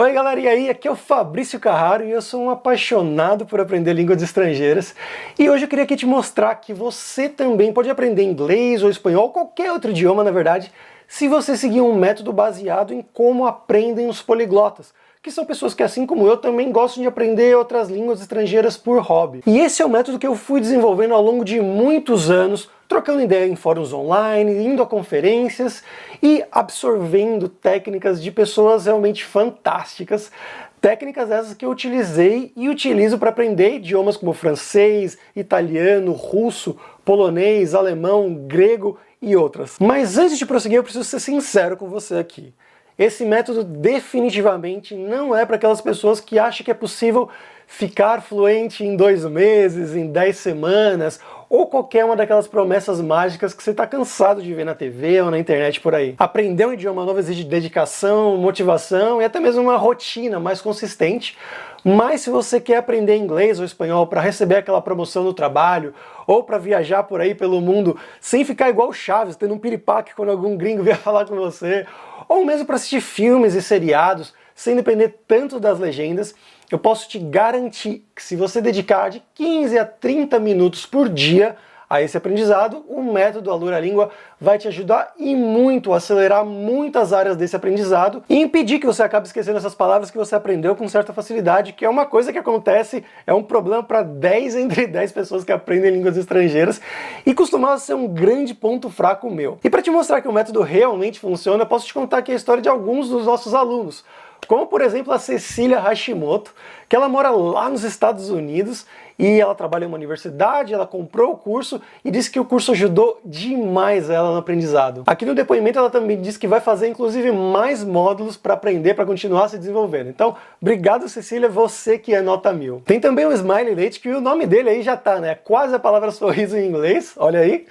Oi galera, e aí? Aqui é o Fabrício Carraro e eu sou um apaixonado por aprender línguas estrangeiras. E hoje eu queria aqui te mostrar que você também pode aprender inglês ou espanhol, qualquer outro idioma na verdade, se você seguir um método baseado em como aprendem os poliglotas, que são pessoas que, assim como eu, também gostam de aprender outras línguas estrangeiras por hobby. E esse é o método que eu fui desenvolvendo ao longo de muitos anos, trocando ideia em fóruns online, indo a conferências e absorvendo técnicas de pessoas realmente fantásticas. Técnicas essas que eu utilizei e utilizo para aprender idiomas como francês, italiano, russo, polonês, alemão, grego e outras. Mas antes de prosseguir, eu preciso ser sincero com você aqui. Esse método definitivamente não é para aquelas pessoas que acham que é possível ficar fluente em 2 meses, em 10 semanas, ou qualquer uma daquelas promessas mágicas que você está cansado de ver na TV ou na internet por aí. Aprender um idioma novo exige dedicação, motivação e até mesmo uma rotina mais consistente. Mas se você quer aprender inglês ou espanhol para receber aquela promoção no trabalho, ou para viajar por aí pelo mundo sem ficar igual o Chaves, tendo um piripaque quando algum gringo vier falar com você, ou mesmo para assistir filmes e seriados sem depender tanto das legendas, eu posso te garantir que se você dedicar de 15 a 30 minutos por dia a esse aprendizado, o método Alura Língua vai te ajudar e muito a acelerar muitas áreas desse aprendizado e impedir que você acabe esquecendo essas palavras que você aprendeu com certa facilidade, que é uma coisa que acontece, é um problema para 10 entre 10 pessoas que aprendem línguas estrangeiras e costumava ser um grande ponto fraco meu. E para te mostrar que o método realmente funciona, eu posso te contar aqui a história de alguns dos nossos alunos, como por exemplo a Cecília Hashimoto, que ela mora lá nos Estados Unidos e ela trabalha em uma universidade, ela comprou o curso e disse que o curso ajudou demais ela no aprendizado. Aqui no depoimento ela também disse que vai fazer inclusive mais módulos para aprender, para continuar se desenvolvendo. Então, obrigado Cecília, você que é nota 1000. Tem também o Smiley Leite, que o nome dele aí já tá, né? Quase a palavra sorriso em inglês, olha aí.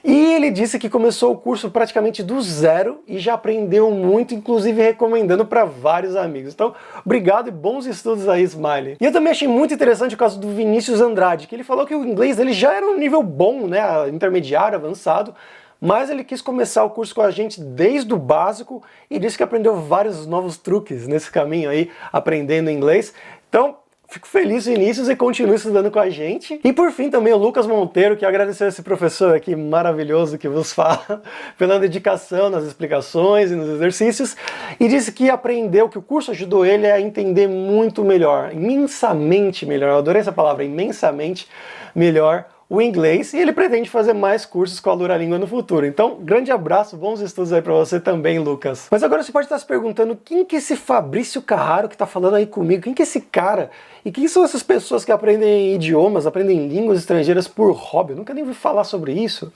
E ele disse que começou o curso praticamente do zero e já aprendeu muito, inclusive recomendando para vários amigos. Então, obrigado e bons estudos aí, Smiley. E eu também achei muito interessante o caso do Vinícius Andrade, que ele falou que o inglês dele já era um nível bom, né, intermediário, avançado, mas ele quis começar o curso com a gente desde o básico e disse que aprendeu vários novos truques nesse caminho aí, aprendendo inglês. Então, fico feliz, Vinícius, e continue estudando com a gente. E por fim também o Lucas Monteiro, que agradeceu esse professor aqui maravilhoso que vos fala, pela dedicação nas explicações e nos exercícios, e disse que aprendeu, que o curso ajudou ele a entender muito melhor, imensamente melhor, eu adorei essa palavra, imensamente melhor, o inglês, e ele pretende fazer mais cursos com a Alura Língua no futuro. Então, grande abraço, bons estudos aí pra você também, Lucas. Mas agora você pode estar se perguntando, quem que é esse Fabrício Carraro que tá falando aí comigo? Quem que é esse cara? E quem são essas pessoas que aprendem idiomas, aprendem línguas estrangeiras por hobby? Eu nunca nem ouvi falar sobre isso.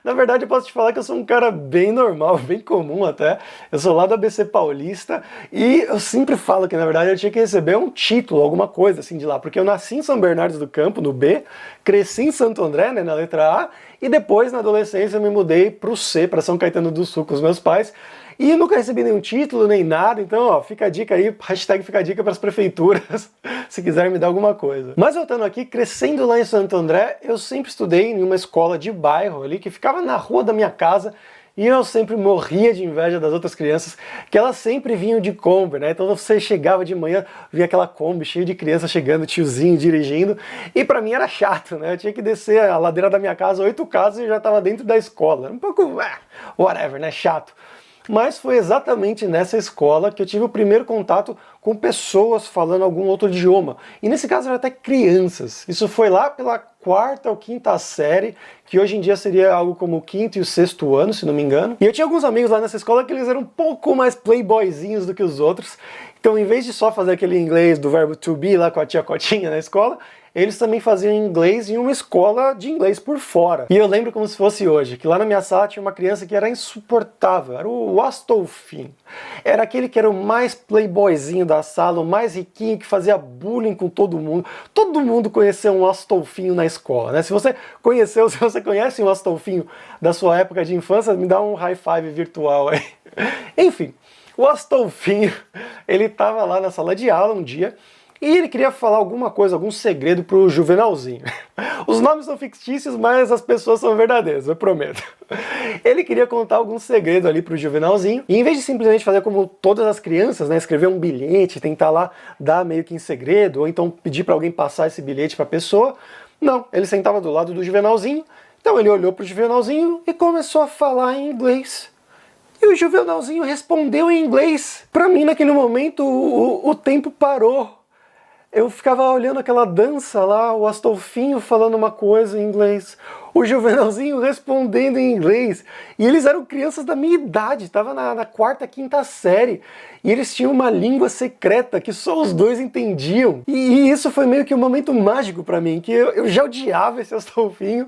Na verdade eu posso te falar que eu sou um cara bem normal, bem comum até. Eu sou lá do ABC Paulista e eu sempre falo que na verdade eu tinha que receber um título, alguma coisa assim de lá, porque eu nasci em São Bernardo do Campo, no B, cresci em Santo André, né, na letra A, e depois na adolescência eu me mudei pro C, para São Caetano do Sul com os meus pais. E nunca recebi nenhum título, nem nada, então ó, fica a dica aí, hashtag fica a dica para as prefeituras, se quiserem me dar alguma coisa. Mas voltando aqui, crescendo lá em Santo André, eu sempre estudei em uma escola de bairro ali, que ficava na rua da minha casa, e eu sempre morria de inveja das outras crianças, que elas sempre vinham de Kombi, né? Então você chegava de manhã, via aquela Kombi cheia de crianças chegando, tiozinho dirigindo, e pra mim era chato, né? Eu tinha que descer a ladeira da minha casa 8 casas e já estava dentro da escola. Era um pouco, whatever, né? Chato. Mas foi exatamente nessa escola que eu tive o primeiro contato com pessoas falando algum outro idioma. E nesse caso eram até crianças. Isso foi lá pela 4ª ou 5ª série, que hoje em dia seria algo como o 5º e o 6º ano, se não me engano. E eu tinha alguns amigos lá nessa escola que eles eram um pouco mais playboyzinhos do que os outros. Então, em vez de só fazer aquele inglês do verbo to be lá com a tia Cotinha na escola, eles também faziam inglês em uma escola de inglês por fora. E eu lembro como se fosse hoje, que lá na minha sala tinha uma criança que era insuportável, era o Astolfinho. Era aquele que era o mais playboyzinho da sala, o mais riquinho, que fazia bullying com todo mundo. Todo mundo conheceu um Astolfinho na escola, né? Se você conheceu, se você conhece um Astolfinho da sua época de infância, me dá um high five virtual aí. Enfim, o Astolfinho, ele estava lá na sala de aula um dia, e ele queria falar alguma coisa, algum segredo pro Juvenalzinho. Os nomes são fictícios, mas as pessoas são verdadeiras, eu prometo. Ele queria contar algum segredo ali pro Juvenalzinho, e em vez de simplesmente fazer como todas as crianças, né, escrever um bilhete, tentar lá dar meio que em segredo, ou então pedir para alguém passar esse bilhete para a pessoa, não, ele sentava do lado do Juvenalzinho, então ele olhou pro Juvenalzinho e começou a falar em inglês. E o Juvenalzinho respondeu em inglês. Pra mim, naquele momento, o tempo parou. Eu ficava olhando aquela dança lá, o Astolfinho falando uma coisa em inglês, o Juvenalzinho respondendo em inglês. E eles eram crianças da minha idade, estava na quarta, quinta série. E eles tinham uma língua secreta que só os dois entendiam. E isso foi meio que um momento mágico pra mim, que eu já odiava esse Astolfinho.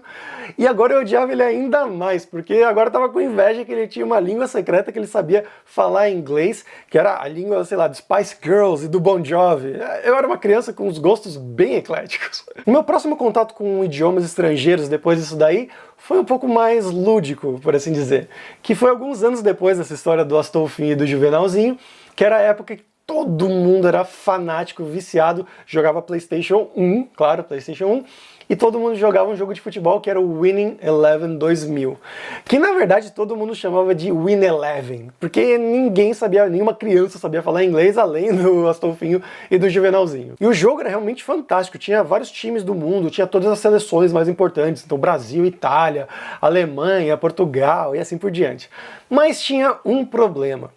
E agora eu odiava ele ainda mais, porque agora eu tava com inveja que ele tinha uma língua secreta que ele sabia falar em inglês, que era a língua, sei lá, do Spice Girls e do Bon Jovi. Eu era uma criança com uns gostos bem ecléticos. O meu próximo contato com idiomas estrangeiros depois disso daí foi um pouco mais lúdico, por assim dizer, que foi alguns anos depois dessa história do Astolfinho e do Juvenalzinho, que era a época que todo mundo era fanático, viciado, jogava PlayStation 1, claro, PlayStation 1, e todo mundo jogava um jogo de futebol que era o Winning Eleven 2000, que na verdade todo mundo chamava de Win Eleven, porque ninguém sabia, nenhuma criança sabia falar inglês além do Astolfinho e do Juvenalzinho. E o jogo era realmente fantástico, tinha vários times do mundo, tinha todas as seleções mais importantes, então Brasil, Itália, Alemanha, Portugal e assim por diante. Mas tinha um problema,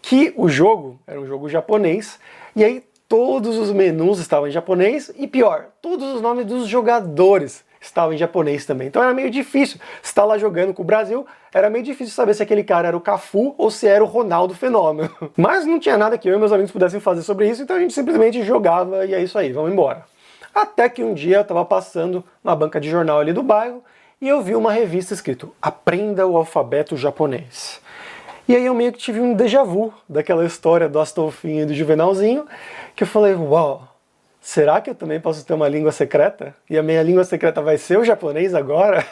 que o jogo era um jogo japonês, e aí todos os menus estavam em japonês, e pior, todos os nomes dos jogadores estavam em japonês também. Então era meio difícil, se tá lá jogando com o Brasil, era meio difícil saber se aquele cara era o Cafu ou se era o Ronaldo Fenômeno. Mas não tinha nada que eu e meus amigos pudessem fazer sobre isso, então a gente simplesmente jogava e é isso aí, vamos embora. Até que um dia eu tava passando na banca de jornal ali do bairro, e eu vi uma revista escrito Aprenda o Alfabeto Japonês. E aí eu meio que tive um déjà vu daquela história do Astolfinho e do Juvenalzinho, que eu falei, uau, será que eu também posso ter uma língua secreta? E a minha língua secreta vai ser o japonês agora?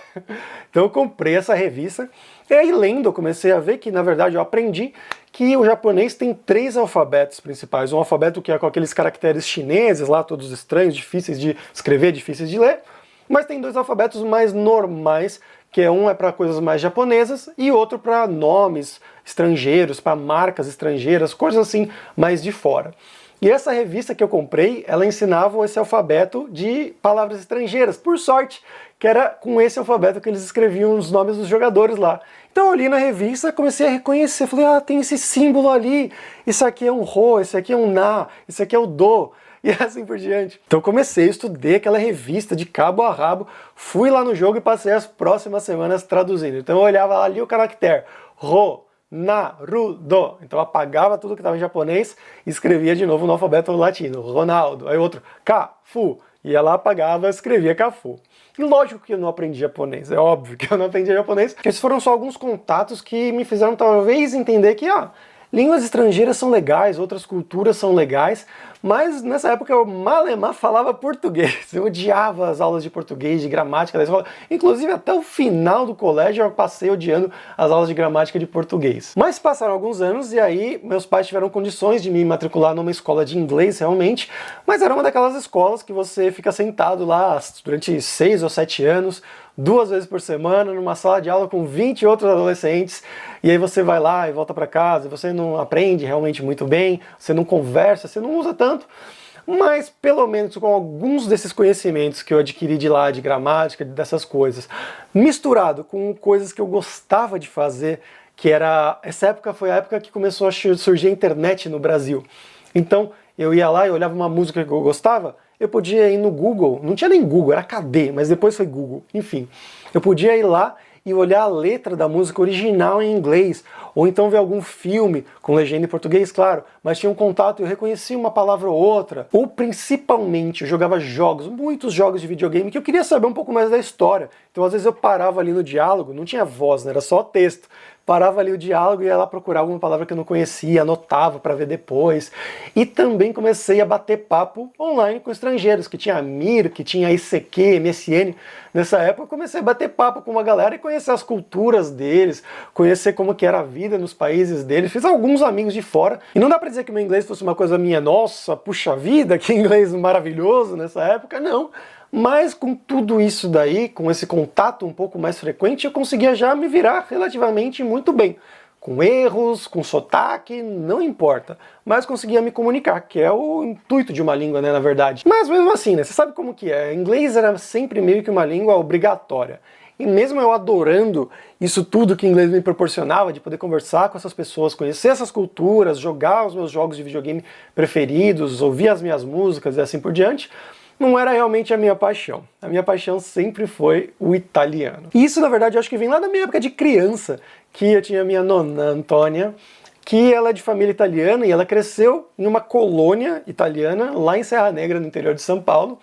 Então eu comprei essa revista, e aí lendo eu comecei a ver que, na verdade, eu aprendi que o japonês tem 3 alfabetos principais. Um alfabeto que é com aqueles caracteres chineses lá, todos estranhos, difíceis de escrever, difíceis de ler, mas tem 2 alfabetos mais normais, que um é para coisas mais japonesas e outro para nomes estrangeiros, para marcas estrangeiras, coisas assim mais de fora. E essa revista que eu comprei, ela ensinava esse alfabeto de palavras estrangeiras, por sorte, que era com esse alfabeto que eles escreviam os nomes dos jogadores lá. Então eu li na revista, comecei a reconhecer, falei, ah, tem esse símbolo ali, isso aqui é um Rô, esse aqui é um Na, esse aqui é o Do, e assim por diante. Então eu comecei, estudei aquela revista de cabo a rabo, fui lá no jogo e passei as próximas semanas traduzindo. Então eu olhava ali o caractere Rô, Na, Ru, Do. Então eu apagava tudo que estava em japonês e escrevia de novo no alfabeto latino. Ronaldo, aí outro, Cafu. Ia lá, apagava, escrevia Cafu. E lógico que eu não aprendi japonês, é óbvio que eu não aprendi japonês, porque esses foram só alguns contatos que me fizeram talvez entender que, línguas estrangeiras são legais, outras culturas são legais, mas nessa época eu malemar falava português. Eu odiava as aulas de português, de gramática da escola. Inclusive até o final do colégio eu passei odiando as aulas de gramática de português. Mas passaram alguns anos e aí meus pais tiveram condições de me matricular numa escola de inglês realmente, mas era uma daquelas escolas que você fica sentado lá durante 6 ou 7 anos, 2 vezes por semana, numa sala de aula com 20 outros adolescentes, e aí você vai lá e volta para casa, você não aprende realmente muito bem, você não conversa, você não usa tanto, mas pelo menos com alguns desses conhecimentos que eu adquiri de lá, de gramática, dessas coisas, misturado com coisas que eu gostava de fazer, que era, essa época foi a época que começou a surgir a internet no Brasil. Então eu ia lá e olhava uma música que eu gostava, eu podia ir no Google, não tinha nem Google, era KD, mas depois foi Google, enfim. Eu podia ir lá e olhar a letra da música original em inglês, ou então ver algum filme com legenda em português, claro, mas tinha um contato e eu reconhecia uma palavra ou outra. Ou principalmente, eu jogava jogos, muitos jogos de videogame, que eu queria saber um pouco mais da história. Então às vezes eu parava ali no diálogo, não tinha voz, né, era só texto. Parava ali o diálogo e ia lá procurar alguma palavra que eu não conhecia, anotava para ver depois. E também comecei a bater papo online com estrangeiros, que tinha Mir, que tinha ICQ, MSN. Nessa época eu comecei a bater papo com uma galera e conhecer as culturas deles, conhecer como que era a vida nos países deles. Fiz alguns amigos de fora. E não dá pra dizer que meu inglês fosse uma coisa minha, nossa, puxa vida, que inglês maravilhoso nessa época, não. Mas com tudo isso daí, com esse contato um pouco mais frequente, eu conseguia já me virar relativamente muito bem. Com erros, com sotaque, não importa. Mas conseguia me comunicar, que é o intuito de uma língua, né, na verdade. Mas mesmo assim, né, você sabe como que é. Inglês era sempre meio que uma língua obrigatória. E mesmo eu adorando isso tudo que o inglês me proporcionava, de poder conversar com essas pessoas, conhecer essas culturas, jogar os meus jogos de videogame preferidos, ouvir as minhas músicas e assim por diante, não era realmente a minha paixão. A minha paixão sempre foi o italiano. E isso, na verdade, eu acho que vem lá da minha época de criança, que eu tinha minha nona Antônia, que ela é de família italiana e ela cresceu em uma colônia italiana, lá em Serra Negra, no interior de São Paulo.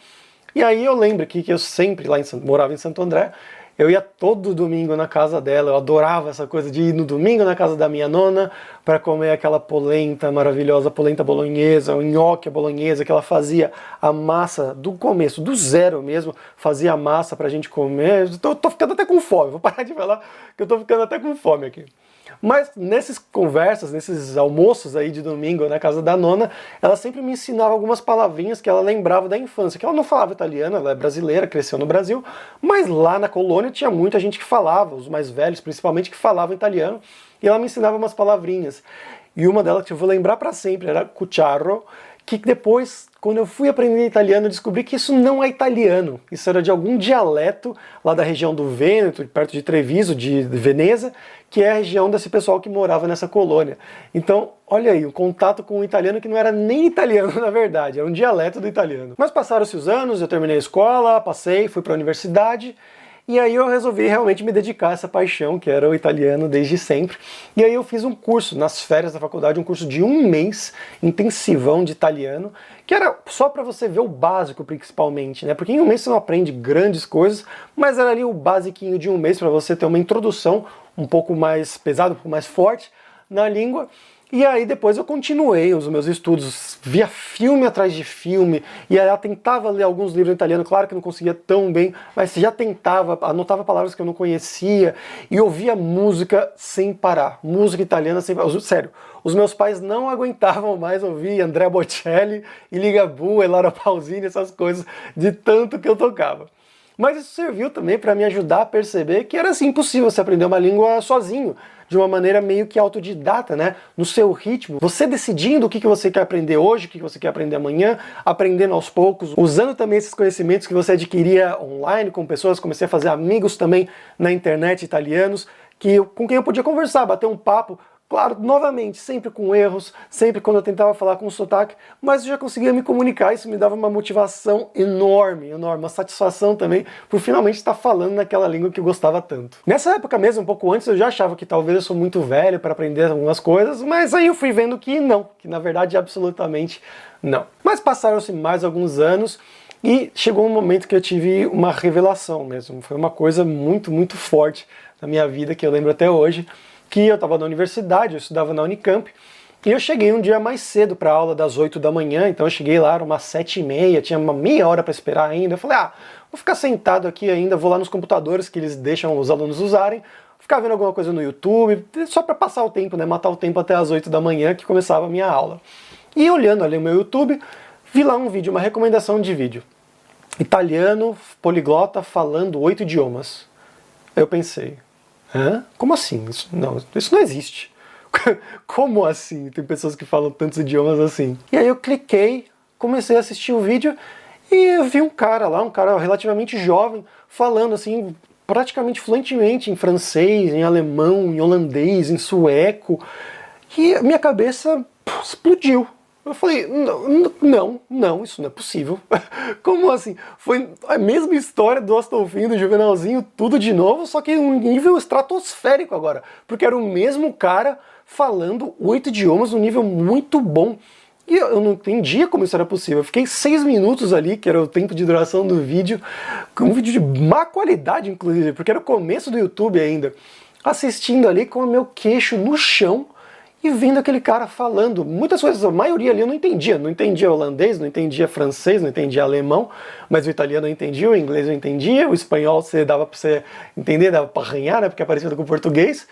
E aí eu lembro que eu sempre, morava em Santo André, eu ia todo domingo na casa dela, eu adorava essa coisa de ir no domingo na casa da minha nona para comer aquela polenta maravilhosa, polenta bolonhesa, o nhoque bolonhesa, que ela fazia a massa do começo, do zero mesmo, fazia a massa pra gente comer. Tô ficando até com fome, vou parar de falar que eu tô ficando até com fome aqui. Mas nessas conversas, nesses almoços aí de domingo na casa da nona, ela sempre me ensinava algumas palavrinhas que ela lembrava da infância, que ela não falava italiano, ela é brasileira, cresceu no Brasil, mas lá na colônia tinha muita gente que falava, os mais velhos principalmente, que falavam italiano, e ela me ensinava umas palavrinhas. E uma delas que eu vou lembrar para sempre era cucciaro, que depois, quando eu fui aprender italiano, eu descobri que isso não é italiano. Isso era de algum dialeto lá da região do Vêneto, perto de Treviso, de Veneza, que é a região desse pessoal que morava nessa colônia. Então, olha aí, o contato com o italiano que não era nem italiano, na verdade, era um dialeto do italiano. Mas passaram-se os anos, eu terminei a escola, passei, fui para a universidade, e aí eu resolvi realmente me dedicar a essa paixão, que era o italiano desde sempre. E aí eu fiz um curso, nas férias da faculdade, um curso de 1 mês, intensivão de italiano, que era só para você ver o básico principalmente, né? Porque em 1 mês você não aprende grandes coisas, mas era ali o basiquinho de 1 mês para você ter uma introdução um pouco mais pesada, um pouco mais forte na língua. E aí depois eu continuei os meus estudos, via filme atrás de filme, e aí eu tentava ler alguns livros em italiano, claro que não conseguia tão bem, mas já tentava, anotava palavras que eu não conhecia, e ouvia música sem parar, música italiana sem parar. Sério, os meus pais não aguentavam mais ouvir Andrea Bocelli, e Ligabue, Laura Pausini, essas coisas, de tanto que eu tocava. Mas isso serviu também para me ajudar a perceber que era assim impossível você aprender uma língua sozinho, de uma maneira meio que autodidata, né? No seu ritmo, você decidindo o que você quer aprender hoje, o que você quer aprender amanhã, aprendendo aos poucos, usando também esses conhecimentos que você adquiria online com pessoas, comecei a fazer amigos também na internet italianos, com quem eu podia conversar, bater um papo. Claro, novamente, sempre com erros, sempre quando eu tentava falar com sotaque, mas eu já conseguia me comunicar, isso me dava uma motivação enorme, uma satisfação também por finalmente estar falando naquela língua que eu gostava tanto. Nessa época mesmo, um pouco antes, eu já achava que talvez eu sou muito velho para aprender algumas coisas, mas aí eu fui vendo que não, que na verdade absolutamente não. Mas passaram-se mais alguns anos e chegou um momento que eu tive uma revelação mesmo, foi uma coisa muito, muito forte na minha vida que eu lembro até hoje, que eu estava na universidade, eu estudava na Unicamp, e eu cheguei um dia mais cedo para a aula das 8 da manhã, então eu cheguei lá, era umas 7h30, tinha uma meia hora para esperar ainda, eu falei, vou ficar sentado aqui ainda, vou lá nos computadores que eles deixam os alunos usarem, vou ficar vendo alguma coisa no YouTube, só para passar o tempo, né, matar o tempo até as 8 da manhã que começava a minha aula. E olhando ali o meu YouTube, vi lá um vídeo, uma recomendação de vídeo. Italiano, poliglota, falando 8 idiomas. Aí eu pensei, hã? Como assim? Isso não existe. Como assim? Tem pessoas que falam tantos idiomas assim. E aí eu cliquei, comecei a assistir o vídeo e eu vi um cara lá, um cara relativamente jovem, falando assim, praticamente fluentemente em francês, em alemão, em holandês, em sueco. E a minha cabeça explodiu. Eu falei, não, isso não é possível. Como assim? Foi a mesma história do Astolfinho, do Juvenalzinho, tudo de novo, só que um nível estratosférico agora. Porque era o mesmo cara falando 8 idiomas num nível muito bom. E eu não entendia como isso era possível. Eu fiquei 6 minutos ali, que era o tempo de duração do vídeo, com um vídeo de má qualidade, inclusive, porque era o começo do YouTube ainda, assistindo ali com o meu queixo no chão, e vendo aquele cara falando, muitas coisas, a maioria ali eu não entendia holandês, não entendia francês, não entendia alemão, mas o italiano eu entendia, o inglês eu entendia, o espanhol dava pra você entender, dava pra arranhar, né, porque é parecido com o português,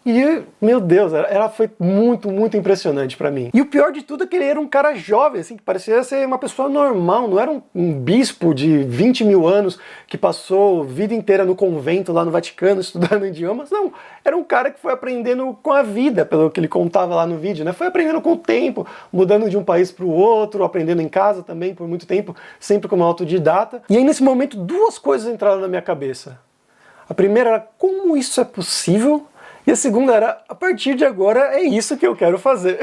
E, meu Deus, ela foi muito, muito impressionante pra mim. E o pior de tudo é que ele era um cara jovem, assim, que parecia ser uma pessoa normal, não era um bispo de 20 mil anos que passou a vida inteira no convento lá no Vaticano estudando idiomas, não. Era um cara que foi aprendendo com a vida, pelo que ele contava lá no vídeo, né? Foi aprendendo com o tempo, mudando de um país para o outro, aprendendo em casa também por muito tempo, sempre como autodidata. E aí nesse momento duas coisas entraram na minha cabeça. A primeira era como isso é possível? E a segunda era, a partir de agora é isso que eu quero fazer.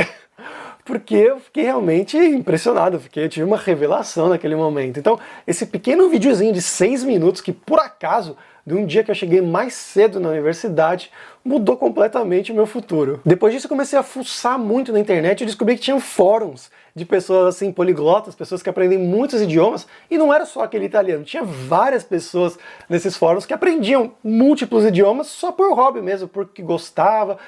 Porque eu fiquei realmente impressionado, eu tive uma revelação naquele momento. Então, esse pequeno videozinho de 6 minutos, que por acaso, de um dia que eu cheguei mais cedo na universidade, mudou completamente o meu futuro. Depois disso eu comecei a fuçar muito na internet e descobri que tinham fóruns de pessoas assim, poliglotas, pessoas que aprendem muitos idiomas, e não era só aquele italiano, tinha várias pessoas nesses fóruns que aprendiam múltiplos idiomas só por hobby mesmo, porque gostava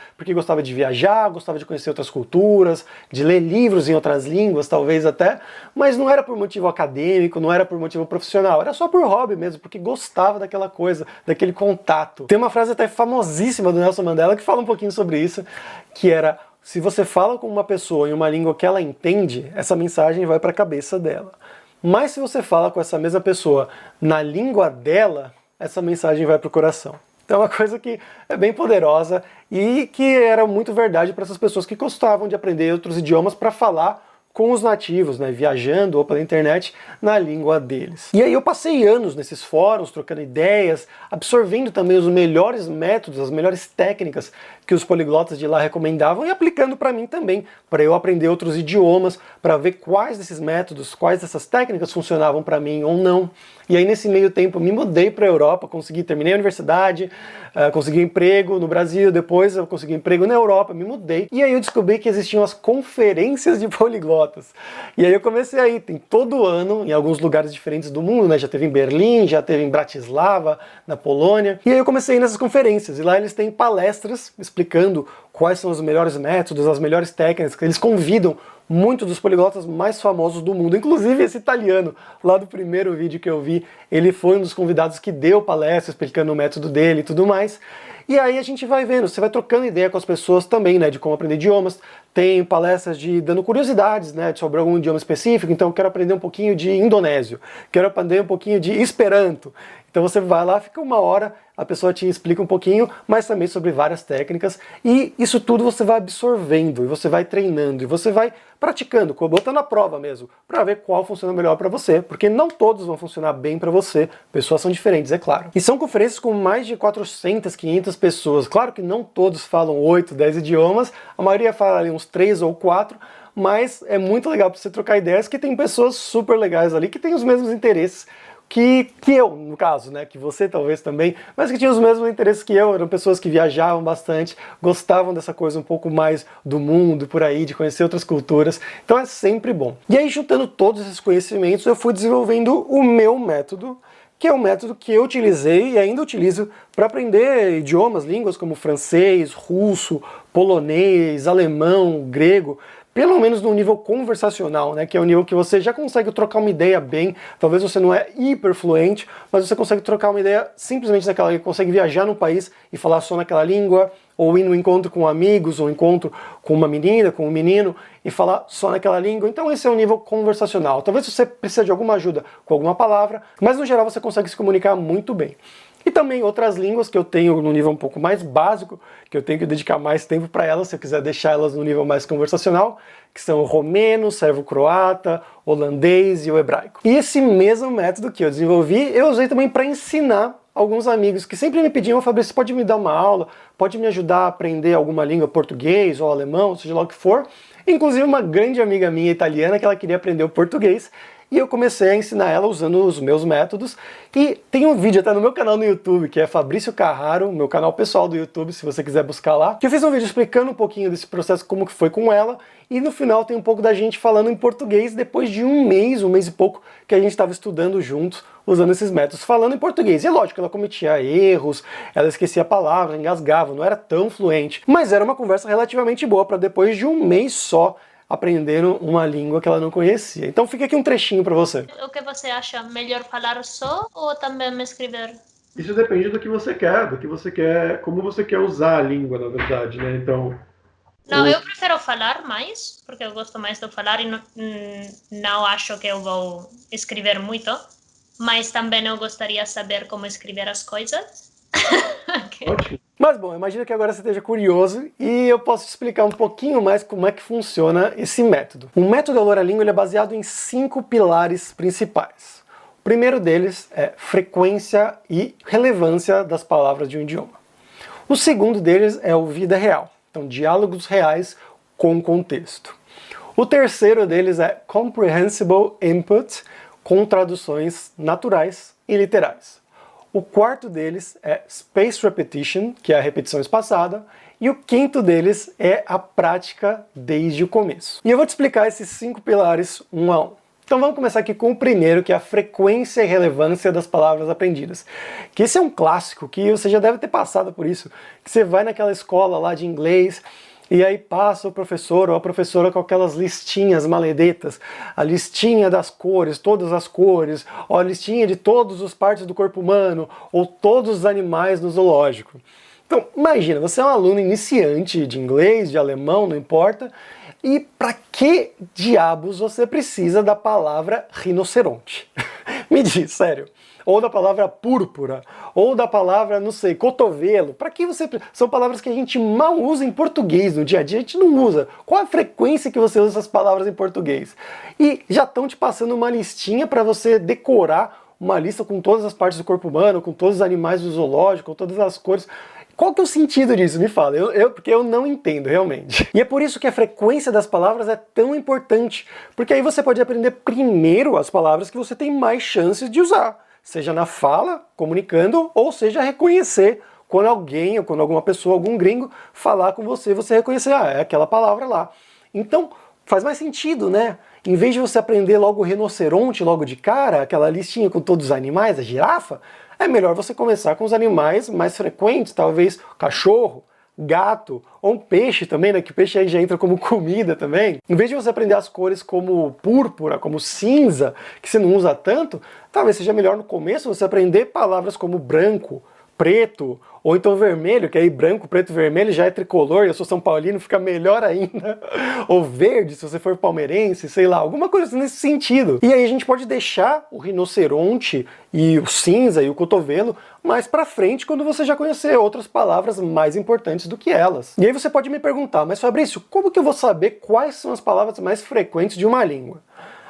de viajar, gostava de conhecer outras culturas, de ler livros em outras línguas, talvez até, mas não era por motivo acadêmico, não era por motivo profissional, era só por hobby mesmo, porque gostava daquela coisa, daquele contato. Tem uma frase até famosíssima do Nelson Mandela que fala um pouquinho sobre isso, que era: se você fala com uma pessoa em uma língua que ela entende, essa mensagem vai para a cabeça dela. Mas se você fala com essa mesma pessoa na língua dela, essa mensagem vai para o coração. Então é uma coisa que é bem poderosa e que era muito verdade para essas pessoas que gostavam de aprender outros idiomas para falar com os nativos, né, viajando ou pela internet na língua deles. E aí eu passei anos nesses fóruns, trocando ideias, absorvendo também os melhores métodos, as melhores técnicas que os poliglotas de lá recomendavam e aplicando para mim também, para eu aprender outros idiomas, para ver quais desses métodos, quais dessas técnicas funcionavam para mim ou não. E aí nesse meio tempo eu me mudei para a Europa, terminei a universidade, consegui um emprego no Brasil, depois eu consegui um emprego na Europa, me mudei. E aí eu descobri que existiam as conferências de poliglotas. E aí eu comecei a ir, tem todo ano, em alguns lugares diferentes do mundo, né? Já teve em Berlim, já teve em Bratislava, na Polônia. E aí eu comecei a ir nessas conferências, e lá eles têm palestras explicando quais são os melhores métodos, as melhores técnicas, que eles convidam muitos dos poliglotas mais famosos do mundo, inclusive esse italiano, lá do primeiro vídeo que eu vi, ele foi um dos convidados que deu palestra explicando o método dele e tudo mais. E aí a gente vai vendo, você vai trocando ideia com as pessoas também, né, de como aprender idiomas. Tem palestras dando curiosidades, né, sobre algum idioma específico. Então eu quero aprender um pouquinho de indonésio, quero aprender um pouquinho de esperanto. Então você vai lá, fica uma hora, a pessoa te explica um pouquinho, mas também sobre várias técnicas, e isso tudo você vai absorvendo, e você vai treinando, e você vai praticando, botando à prova mesmo, para ver qual funciona melhor para você, porque não todos vão funcionar bem para você, pessoas são diferentes, é claro. E são conferências com mais de 400, 500 pessoas, claro que não todos falam 8, 10 idiomas, a maioria fala ali uns 3 ou 4, mas é muito legal para você trocar ideias, que tem pessoas super legais ali, que têm os mesmos interesses que eu, no caso, né, que você talvez também, mas que tinham os mesmos interesses que eu, eram pessoas que viajavam bastante, gostavam dessa coisa um pouco mais do mundo, por aí, de conhecer outras culturas, então é sempre bom. E aí, juntando todos esses conhecimentos, eu fui desenvolvendo o meu método, que é um método que eu utilizei e ainda utilizo para aprender idiomas, línguas como francês, russo, polonês, alemão, grego, pelo menos no nível conversacional, né, que é o nível que você já consegue trocar uma ideia bem, talvez você não é hiper fluente, mas você consegue trocar uma ideia simplesmente naquela língua, consegue viajar no país e falar só naquela língua, ou ir no encontro com amigos, ou encontro com uma menina, com um menino, e falar só naquela língua. Então esse é o nível conversacional. Talvez você precise de alguma ajuda com alguma palavra, mas no geral você consegue se comunicar muito bem. E também outras línguas que eu tenho no nível um pouco mais básico, que eu tenho que dedicar mais tempo para elas, se eu quiser deixar elas no nível mais conversacional, que são o romeno, servo-croata, holandês e o hebraico. E esse mesmo método que eu desenvolvi, eu usei também para ensinar alguns amigos que sempre me pediam: Fabrício, pode me dar uma aula, pode me ajudar a aprender alguma língua, português ou alemão, seja lá o que for. Inclusive uma grande amiga minha italiana que ela queria aprender o português, e eu comecei a ensinar ela usando os meus métodos. E tem um vídeo até no meu canal no YouTube, que é Fabrício Carraro, meu canal pessoal do YouTube, se você quiser buscar lá, que eu fiz um vídeo explicando um pouquinho desse processo, como que foi com ela, e no final tem um pouco da gente falando em português depois de um mês e pouco, que a gente estava estudando juntos, usando esses métodos, falando em português. E é lógico, ela cometia erros, ela esquecia a palavra, engasgava, não era tão fluente, mas era uma conversa relativamente boa para depois de um mês só aprendendo uma língua que ela não conhecia. Então fica aqui um trechinho para você. O que você acha? Melhor falar só ou também escrever? Isso depende do que você quer, como você quer usar a língua, na verdade, né? Então, Não, eu prefiro falar mais, porque eu gosto mais de falar e não acho que eu vou escrever muito, mas também eu gostaria de saber como escrever as coisas. ótimo. Mas bom, imagina que agora você esteja curioso e eu posso te explicar um pouquinho mais como é que funciona esse método. O método Alora-Língua ele é baseado em 5 pilares principais. O primeiro deles é frequência e relevância das palavras de um idioma. O segundo deles é o vida real, então diálogos reais com contexto. O terceiro deles é comprehensible input, com traduções naturais e literais. O quarto deles é Spaced Repetition, que é a repetição espaçada, e o quinto deles é a prática desde o começo. E eu vou te explicar esses 5 pilares um a um. Então vamos começar aqui com o primeiro, que é a frequência e relevância das palavras aprendidas. Que esse é um clássico, que você já deve ter passado por isso, que você vai naquela escola lá de inglês, e aí passa o professor ou a professora com aquelas listinhas maledetas, a listinha das cores, todas as cores, ou a listinha de todas as partes do corpo humano, ou todos os animais no zoológico. Então, imagina, você é um aluno iniciante de inglês, de alemão, não importa, e para que diabos você precisa da palavra rinoceronte? Me diz, sério. Ou da palavra púrpura, ou da palavra, não sei, cotovelo. Para que você... São palavras que a gente mal usa em português no dia a dia, a gente não usa. Qual a frequência que você usa essas palavras em português? E já estão te passando uma listinha para você decorar uma lista com todas as partes do corpo humano, com todos os animais do zoológico, com todas as cores. Qual que é o sentido disso? Me fala, porque eu não entendo realmente. E é por isso que a frequência das palavras é tão importante, porque aí você pode aprender primeiro as palavras que você tem mais chances de usar, seja na fala, comunicando, ou seja reconhecer quando alguém, ou quando alguma pessoa, algum gringo, falar com você, você reconhecer, ah, é aquela palavra lá. Então, faz mais sentido, né? Em vez de você aprender logo o rinoceronte, logo de cara, aquela listinha com todos os animais, a girafa, é melhor você começar com os animais mais frequentes, talvez cachorro, gato, ou um peixe também, né? Que o peixe aí já entra como comida também. Em vez de você aprender as cores como púrpura, como cinza, que você não usa tanto, talvez seja melhor no começo você aprender palavras como branco, preto, ou então vermelho, que aí branco, preto e vermelho já é tricolor, e eu sou São Paulino, fica melhor ainda. Ou verde, se você for palmeirense, sei lá, alguma coisa nesse sentido. E aí a gente pode deixar o rinoceronte e o cinza e o cotovelo mais pra frente quando você já conhecer outras palavras mais importantes do que elas. E aí você pode me perguntar, mas Fabrício, como que eu vou saber quais são as palavras mais frequentes de uma língua?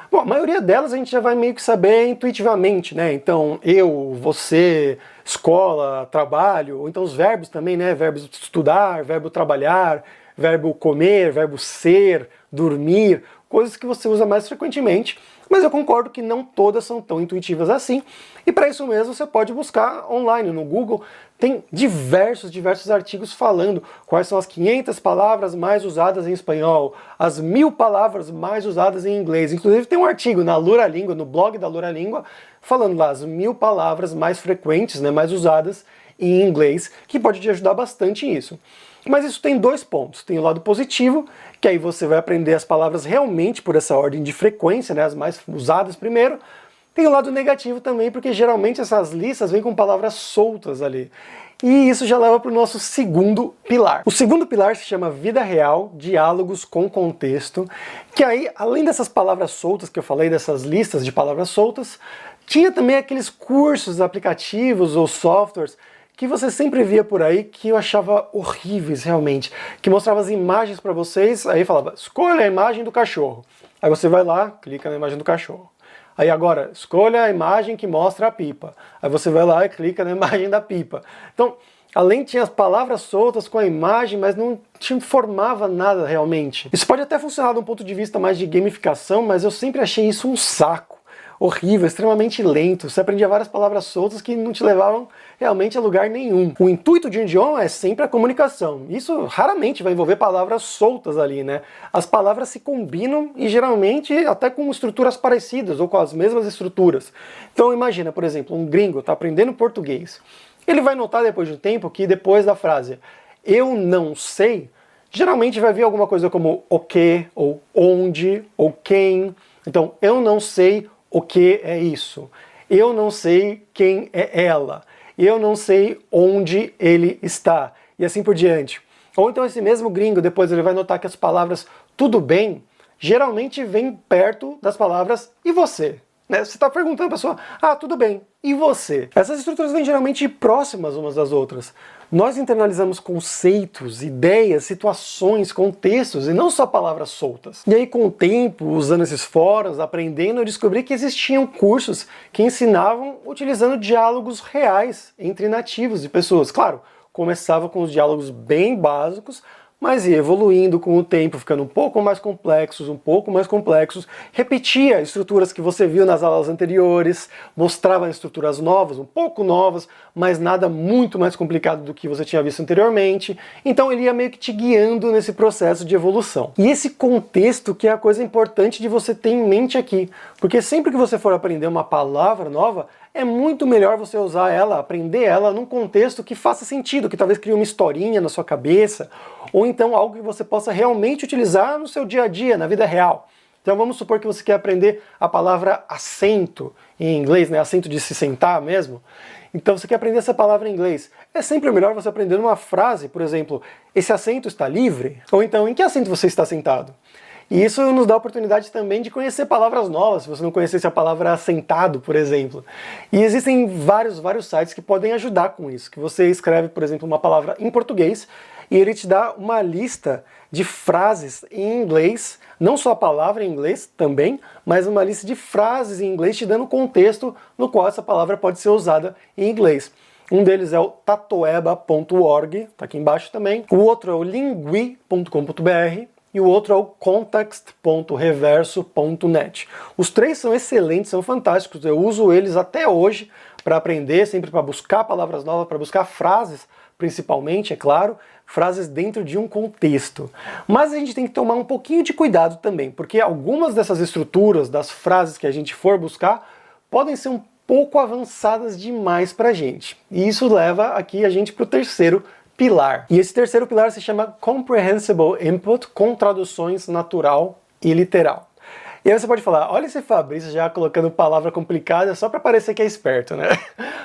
Bom, a maioria delas a gente já vai meio que saber intuitivamente, né? Então, eu, você, escola, trabalho, ou então os verbos também, né? Verbo estudar, verbo trabalhar, verbo comer, verbo ser, dormir, coisas que você usa mais frequentemente, mas eu concordo que não todas são tão intuitivas assim, e para isso mesmo você pode buscar online no Google, tem diversos artigos falando quais são as 500 palavras mais usadas em espanhol, as 1000 palavras mais usadas em inglês. Inclusive tem um artigo na Lura-Língua, no blog da Lura-Língua, falando lá as 1000 palavras mais frequentes, né, mais usadas em inglês, que pode te ajudar bastante nisso. Mas isso tem 2 pontos. Tem o lado positivo, que aí você vai aprender as palavras realmente por essa ordem de frequência, né, as mais usadas primeiro. Tem o lado negativo também, porque geralmente essas listas vêm com palavras soltas ali. E isso já leva para o nosso segundo pilar. O segundo pilar se chama vida real, diálogos com contexto, que aí, além dessas palavras soltas que eu falei, dessas listas de palavras soltas, tinha também aqueles cursos, aplicativos ou softwares que você sempre via por aí, que eu achava horríveis realmente, que mostrava as imagens para vocês, aí falava, escolha a imagem do cachorro. Aí você vai lá, clica na imagem do cachorro. Aí agora, escolha a imagem que mostra a pipa. Aí você vai lá e clica na imagem da pipa. Então, além tinha as palavras soltas com a imagem, mas não te informava nada realmente. Isso pode até funcionar de um ponto de vista mais de gamificação, mas eu sempre achei isso um saco. Horrível, extremamente lento. Você aprendia várias palavras soltas que não te levavam realmente a lugar nenhum. O intuito de um idioma é sempre a comunicação. Isso raramente vai envolver palavras soltas ali, né? As palavras se combinam e geralmente até com estruturas parecidas ou com as mesmas estruturas. Então imagina, por exemplo, um gringo está aprendendo português. Ele vai notar depois de um tempo que depois da frase eu não sei, geralmente vai vir alguma coisa como o que, ou onde, ou quem. Então, eu não sei o que é isso. Eu não sei quem é ela. eu não sei onde ele está, e assim por diante. Ou então esse mesmo gringo, depois ele vai notar que as palavras tudo bem, geralmente vem perto das palavras e você. Né? Você está perguntando a pessoa, tudo bem, e você? Essas estruturas vêm geralmente próximas umas das outras. Nós internalizamos conceitos, ideias, situações, contextos, e não só palavras soltas. E aí, com o tempo, usando esses fóruns, aprendendo, eu descobri que existiam cursos que ensinavam utilizando diálogos reais entre nativos e pessoas. Claro, começava com os diálogos bem básicos, mas ia evoluindo com o tempo, ficando um pouco mais complexos, repetia estruturas que você viu nas aulas anteriores, mostrava estruturas novas, um pouco novas, mas nada muito mais complicado do que você tinha visto anteriormente. Então ele ia meio que te guiando nesse processo de evolução. E esse contexto que é a coisa importante de você ter em mente aqui, porque sempre que você for aprender uma palavra nova, é muito melhor você usar ela, aprender ela num contexto que faça sentido, que talvez crie uma historinha na sua cabeça, ou então algo que você possa realmente utilizar no seu dia a dia, na vida real. Então vamos supor que você quer aprender a palavra assento em inglês, né? Assento de se sentar mesmo. Então você quer aprender essa palavra em inglês. É sempre melhor você aprender uma frase, por exemplo, esse assento está livre? Ou então, em que assento você está sentado? E isso nos dá a oportunidade também de conhecer palavras novas, se você não conhecesse a palavra assentado, por exemplo. E existem vários sites que podem ajudar com isso, que você escreve, por exemplo, uma palavra em português e ele te dá uma lista de frases em inglês, não só a palavra em inglês também, mas uma lista de frases em inglês te dando o contexto no qual essa palavra pode ser usada em inglês. Um deles é o tatoeba.org, tá aqui embaixo também. O outro é o lingui.com.br. E o outro é o context.reverso.net. Os três são excelentes, são fantásticos, eu uso eles até hoje para aprender, sempre para buscar palavras novas, para buscar frases, principalmente, é claro, frases dentro de um contexto. Mas a gente tem que tomar um pouquinho de cuidado também, porque algumas dessas estruturas, das frases que a gente for buscar, podem ser um pouco avançadas demais para a gente. E isso leva aqui a gente para o terceiro pilar. E esse terceiro pilar se chama Comprehensible Input, com traduções natural e literal. E aí você pode falar, olha esse Fabrício já colocando palavra complicada só para parecer que é esperto, né?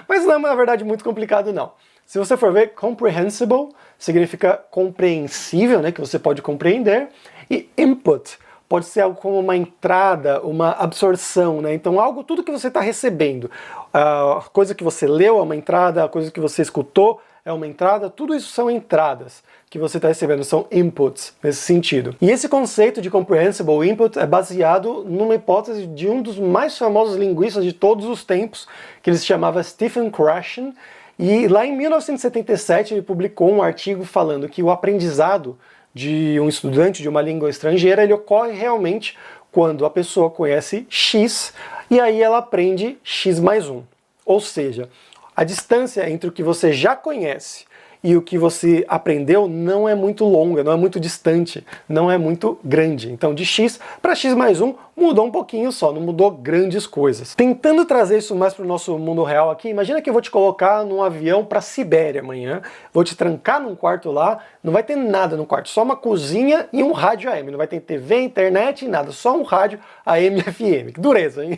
Mas não é, na verdade, muito complicado não. Se você for ver, comprehensible significa compreensível, né, que você pode compreender, e input pode ser algo como uma entrada, uma absorção, né? Então tudo que você está recebendo, a coisa que você leu é uma entrada, a coisa que você escutou é uma entrada, tudo isso são entradas que você está recebendo, são inputs nesse sentido. E esse conceito de comprehensible input é baseado numa hipótese de um dos mais famosos linguistas de todos os tempos, que ele se chamava Stephen Krashen, e lá em 1977 ele publicou um artigo falando que o aprendizado de um estudante de uma língua estrangeira, ele ocorre realmente quando a pessoa conhece X e aí ela aprende X mais 1. Ou seja, a distância entre o que você já conhece e o que você aprendeu não é muito longa, não é muito distante, não é muito grande. Então de X para X mais 1 mudou um pouquinho só, não mudou grandes coisas. Tentando trazer isso mais para o nosso mundo real aqui, imagina que eu vou te colocar num avião para a Sibéria amanhã, vou te trancar num quarto lá, não vai ter nada no quarto, só uma cozinha e um rádio AM, não vai ter TV, internet, nada, só um rádio AM e FM. Que dureza, hein?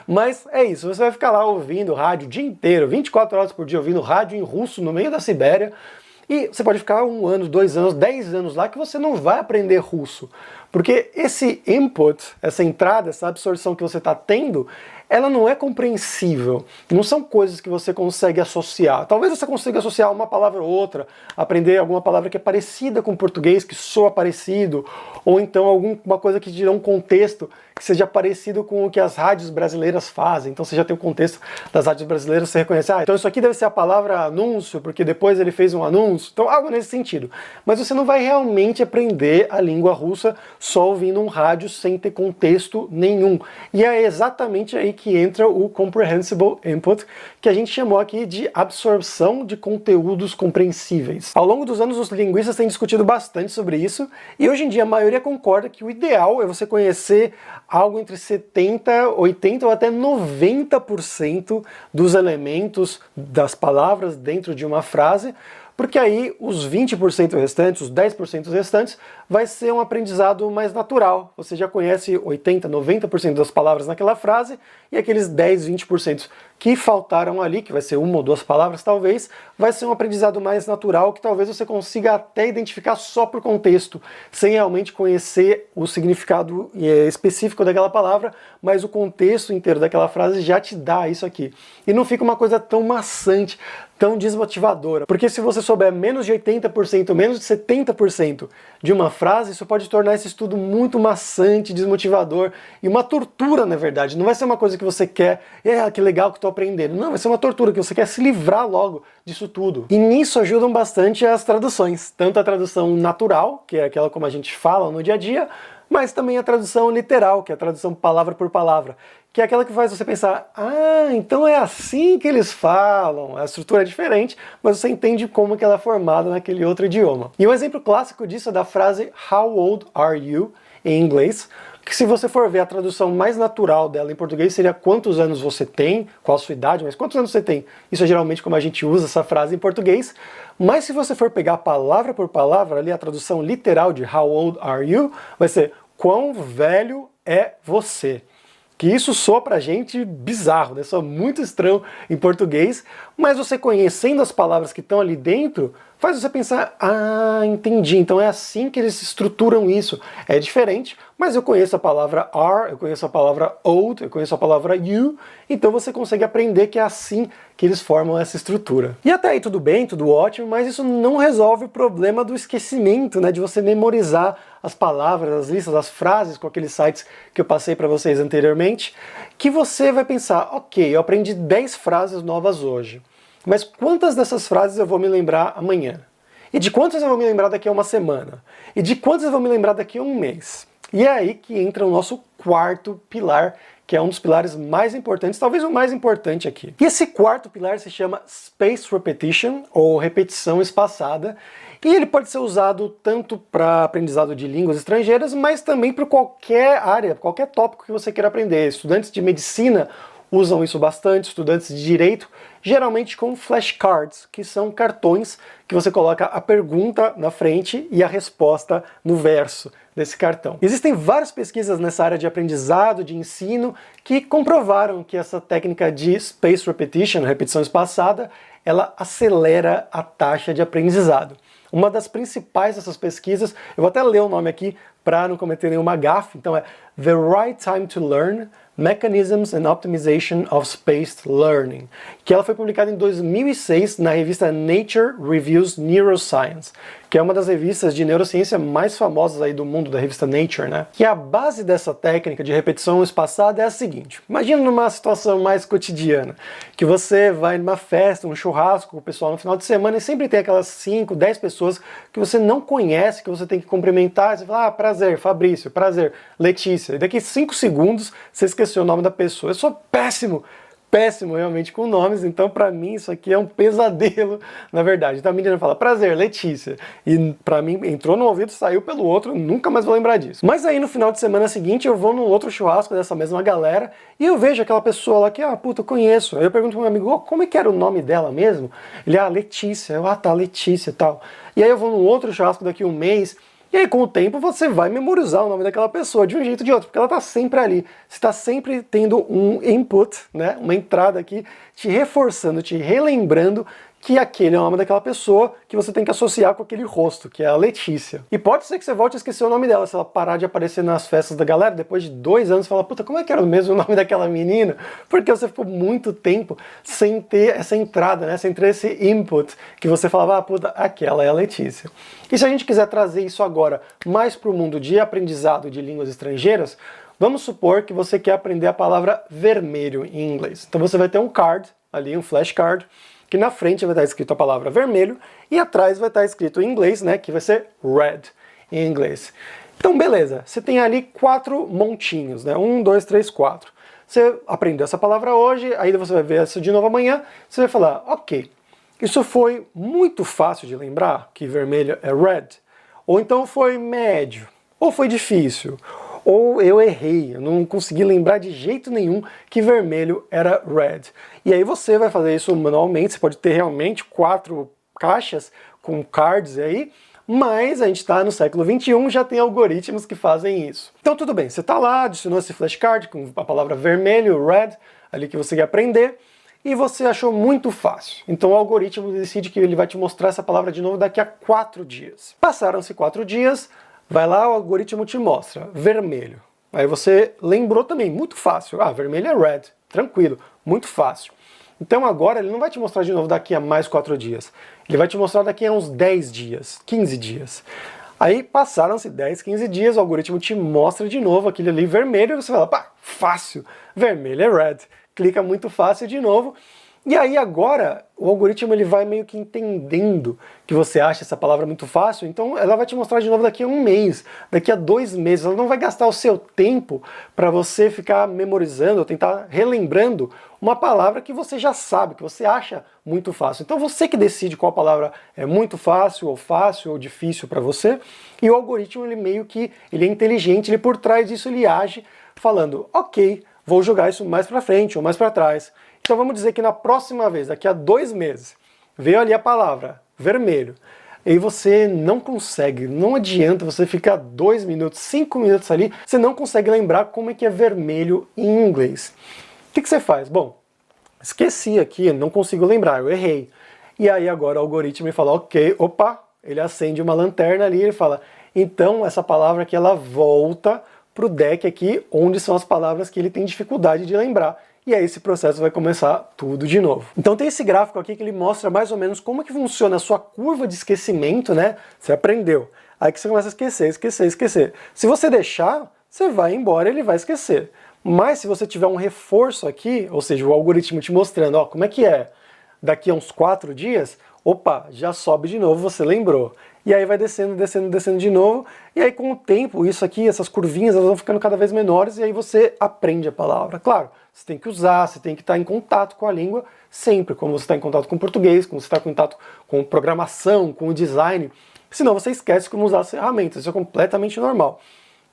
Mas é isso, você vai ficar lá ouvindo rádio o dia inteiro, 24 horas por dia ouvindo rádio em russo no meio da Sibéria, e você pode ficar 1 ano, 2 anos, 10 anos lá que você não vai aprender russo. Porque esse input, essa entrada, essa absorção que você está tendo, ela não é compreensível. Não são coisas que você consegue associar. Talvez você consiga associar uma palavra ou outra, aprender alguma palavra que é parecida com o português, que soa parecido, ou então alguma coisa que te dê um contexto que seja parecido com o que as rádios brasileiras fazem. Então você já tem o contexto das rádios brasileiras, você reconhece, então isso aqui deve ser a palavra anúncio, porque depois ele fez um anúncio. Então algo nesse sentido. Mas você não vai realmente aprender a língua russa só ouvindo um rádio sem ter contexto nenhum. E é exatamente aí que entra o Comprehensible Input, que a gente chamou aqui de absorção de conteúdos compreensíveis. Ao longo dos anos, os linguistas têm discutido bastante sobre isso, e hoje em dia a maioria concorda que o ideal é você conhecer algo entre 70%, 80% ou até 90% dos elementos das palavras dentro de uma frase, porque aí os 20% restantes, os 10% restantes, vai ser um aprendizado mais natural. Você já conhece 80, 90% das palavras naquela frase, e aqueles 10, 20% que faltaram ali, que vai ser uma ou duas palavras talvez, vai ser um aprendizado mais natural, que talvez você consiga até identificar só por contexto, sem realmente conhecer o significado específico daquela palavra, mas o contexto inteiro daquela frase já te dá isso aqui. E não fica uma coisa tão maçante, tão desmotivadora. Porque se você souber menos de 80%, menos de 70% de uma frase, isso pode tornar esse estudo muito maçante, desmotivador e uma tortura, na verdade. Não vai ser uma coisa que você quer, que legal que estou aprendendo. Não, vai ser uma tortura, que você quer se livrar logo disso tudo. E nisso ajudam bastante as traduções. Tanto a tradução natural, que é aquela como a gente fala no dia a dia, mas também a tradução literal, que é a tradução palavra por palavra, que é aquela que faz você pensar, então é assim que eles falam, a estrutura é diferente, mas você entende como que ela é formada naquele outro idioma. E um exemplo clássico disso é da frase How old are you? Em inglês, que se você for ver a tradução mais natural dela em português seria quantos anos você tem, qual a sua idade, mas quantos anos você tem? Isso é geralmente como a gente usa essa frase em português, mas se você for pegar palavra por palavra, ali a tradução literal de How old are you? Vai ser quão velho é você? Que isso soa pra gente bizarro, né? Soa muito estranho em português, mas você conhecendo as palavras que estão ali dentro, faz você pensar, entendi, então é assim que eles estruturam isso. É diferente, mas eu conheço a palavra are, eu conheço a palavra old, eu conheço a palavra you, então você consegue aprender que é assim que eles formam essa estrutura. E até aí tudo bem, tudo ótimo, mas isso não resolve o problema do esquecimento, né? De você memorizar as palavras, as listas, as frases com aqueles sites que eu passei para vocês anteriormente, que você vai pensar, ok, eu aprendi 10 frases novas hoje, mas quantas dessas frases eu vou me lembrar amanhã? E de quantas eu vou me lembrar daqui a uma semana? E de quantas eu vou me lembrar daqui a um mês? E é aí que entra o nosso quarto pilar, que é um dos pilares mais importantes, talvez o mais importante aqui. E esse quarto pilar se chama Spaced Repetition, ou repetição espaçada, e ele pode ser usado tanto para aprendizado de línguas estrangeiras, mas também para qualquer área, qualquer tópico que você queira aprender. Estudantes de medicina usam isso bastante, estudantes de direito, geralmente com flashcards, que são cartões que você coloca a pergunta na frente e a resposta no verso desse cartão. Existem várias pesquisas nessa área de aprendizado, de ensino, que comprovaram que essa técnica de spaced repetition, repetição espaçada, ela acelera a taxa de aprendizado. Uma das principais dessas pesquisas, eu vou até ler o nome aqui para não cometer nenhuma gafe, então é The Right Time to Learn, Mechanisms and Optimization of Spaced Learning, que ela foi publicada em 2006 na revista Nature Reviews Neuroscience, que é uma das revistas de neurociência mais famosas aí do mundo, da revista Nature, né? E a base dessa técnica de repetição espaçada é a seguinte: imagina numa situação mais cotidiana, que você vai numa festa, um churrasco com o pessoal no final de semana e sempre tem aquelas 5, 10 pessoas que você não conhece, que você tem que cumprimentar, e você fala, prazer, Fabrício, prazer, Letícia, e daqui 5 segundos você esqueceu o nome da pessoa. Eu sou péssimo realmente com nomes, então pra mim isso aqui é um pesadelo, na verdade. Então a menina fala, prazer, Letícia, e pra mim entrou no ouvido, saiu pelo outro, nunca mais vou lembrar disso. Mas aí no final de semana seguinte eu vou num outro churrasco dessa mesma galera e eu vejo aquela pessoa lá que, puta, eu conheço. Aí eu pergunto pro meu amigo, como é que era o nome dela mesmo? Ele, Letícia. Eu, tá, Letícia e tal. E aí eu vou num outro churrasco daqui a um mês. E aí, com o tempo, você vai memorizar o nome daquela pessoa de um jeito ou de outro, porque ela está sempre ali. Você está sempre tendo um input, né, uma entrada aqui, te reforçando, te relembrando que aquele é o nome daquela pessoa que você tem que associar com aquele rosto, que é a Letícia. E pode ser que você volte a esquecer o nome dela, se ela parar de aparecer nas festas da galera, depois de 2 anos, fala, puta, como é que era mesmo o nome daquela menina? Porque você ficou muito tempo sem ter essa entrada, né? Sem ter esse input, que você falava, puta, aquela é a Letícia. E se a gente quiser trazer isso agora mais para o mundo de aprendizado de línguas estrangeiras, vamos supor que você quer aprender a palavra vermelho em inglês. Então você vai ter um card ali, um flashcard, que na frente vai estar escrito a palavra vermelho e atrás vai estar escrito em inglês, né, que vai ser red em inglês. Então beleza, você tem ali 4 montinhos, né, 1, 2, 3, 4. Você aprendeu essa palavra hoje, aí você vai ver isso de novo amanhã, você vai falar, ok, isso foi muito fácil de lembrar, que vermelho é red, ou então foi médio, ou foi difícil, ou eu errei, eu não consegui lembrar de jeito nenhum que vermelho era red. E aí você vai fazer isso manualmente, você pode ter realmente 4 caixas com cards aí, mas a gente está no século XXI, já tem algoritmos que fazem isso. Então tudo bem, você está lá, adicionou esse flashcard com a palavra vermelho, red, ali que você quer aprender, e você achou muito fácil. Então o algoritmo decide que ele vai te mostrar essa palavra de novo daqui a 4 dias. Passaram-se 4 dias, vai lá, o algoritmo te mostra, vermelho. Aí você lembrou também, muito fácil. Ah, vermelho é red, tranquilo, muito fácil. Então agora ele não vai te mostrar de novo daqui a mais 4 dias. Ele vai te mostrar daqui a uns 10 dias, 15 dias. Aí passaram-se 10, 15 dias, o algoritmo te mostra de novo aquele ali vermelho e você fala, pá, fácil, vermelho é red. Clica muito fácil de novo. E aí agora o algoritmo ele vai meio que entendendo que você acha essa palavra muito fácil, então ela vai te mostrar de novo daqui a 1 mês, daqui a 2 meses. Ela não vai gastar o seu tempo para você ficar memorizando ou tentar relembrando uma palavra que você já sabe, que você acha muito fácil. Então você que decide qual palavra é muito fácil ou difícil para você, e o algoritmo ele meio que ele é inteligente, ele por trás disso ele age falando, ok, vou jogar isso mais para frente ou mais para trás. Então vamos dizer que na próxima vez, daqui a 2 meses, veio ali a palavra vermelho, e você não consegue, não adianta você ficar 2 minutos, 5 minutos ali, você não consegue lembrar como é que é vermelho em inglês. O que você faz? Bom, esqueci aqui, não consigo lembrar, eu errei. E aí agora o algoritmo me fala, ok, opa, ele acende uma lanterna ali e ele fala, então essa palavra aqui ela volta para o deck aqui, onde são as palavras que ele tem dificuldade de lembrar. E aí esse processo vai começar tudo de novo. Então tem esse gráfico aqui que ele mostra mais ou menos como que funciona a sua curva de esquecimento, né? Você aprendeu. Aí que você começa a esquecer, esquecer, esquecer. Se você deixar, você vai embora e ele vai esquecer. Mas se você tiver um reforço aqui, ou seja, o algoritmo te mostrando, ó, como é que é daqui a uns 4 dias, opa, já sobe de novo, você lembrou. E aí vai descendo, descendo, descendo de novo, e aí com o tempo, isso aqui, essas curvinhas, elas vão ficando cada vez menores, e aí você aprende a palavra. Claro, você tem que usar, você tem que estar em contato com a língua sempre, como você está em contato com o português, como você está em contato com programação, com o design, senão você esquece como usar as ferramentas, isso é completamente normal.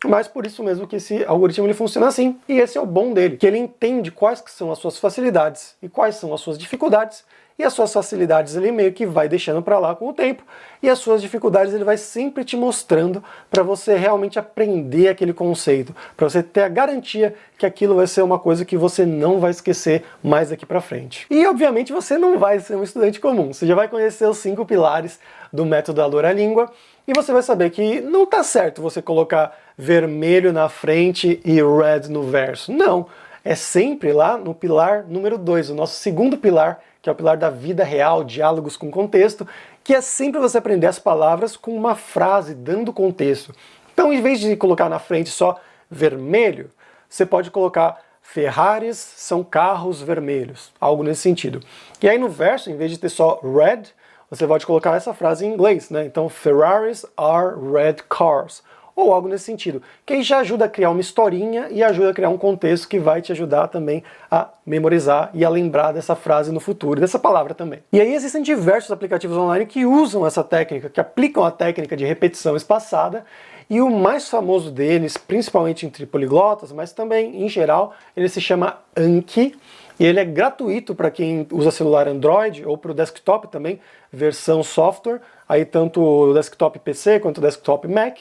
Mas por isso mesmo que esse algoritmo ele funciona assim, e esse é o bom dele, que ele entende quais que são as suas facilidades e quais são as suas dificuldades, e as suas facilidades ele meio que vai deixando para lá com o tempo, e as suas dificuldades ele vai sempre te mostrando para você realmente aprender aquele conceito, para você ter a garantia que aquilo vai ser uma coisa que você não vai esquecer mais daqui para frente. E obviamente você não vai ser um estudante comum, você já vai conhecer os 5 pilares do método Alura Língua, e você vai saber que não tá certo você colocar vermelho na frente e red no verso. Não, é sempre lá no pilar número 2, o nosso segundo pilar, que é o pilar da vida real, diálogos com contexto, que é sempre você aprender as palavras com uma frase, dando contexto. Então, em vez de colocar na frente só vermelho, você pode colocar Ferraris são carros vermelhos, algo nesse sentido. E aí no verso, em vez de ter só red, você pode colocar essa frase em inglês, né? Então, Ferraris are red cars, ou algo nesse sentido, que aí já ajuda a criar uma historinha e ajuda a criar um contexto que vai te ajudar também a memorizar e a lembrar dessa frase no futuro, dessa palavra também. E aí existem diversos aplicativos online que usam essa técnica, que aplicam a técnica de repetição espaçada, e o mais famoso deles, principalmente entre poliglotas, mas também em geral, ele se chama Anki, e ele é gratuito para quem usa celular Android ou para o desktop também, versão software, aí tanto o desktop PC quanto o desktop Mac,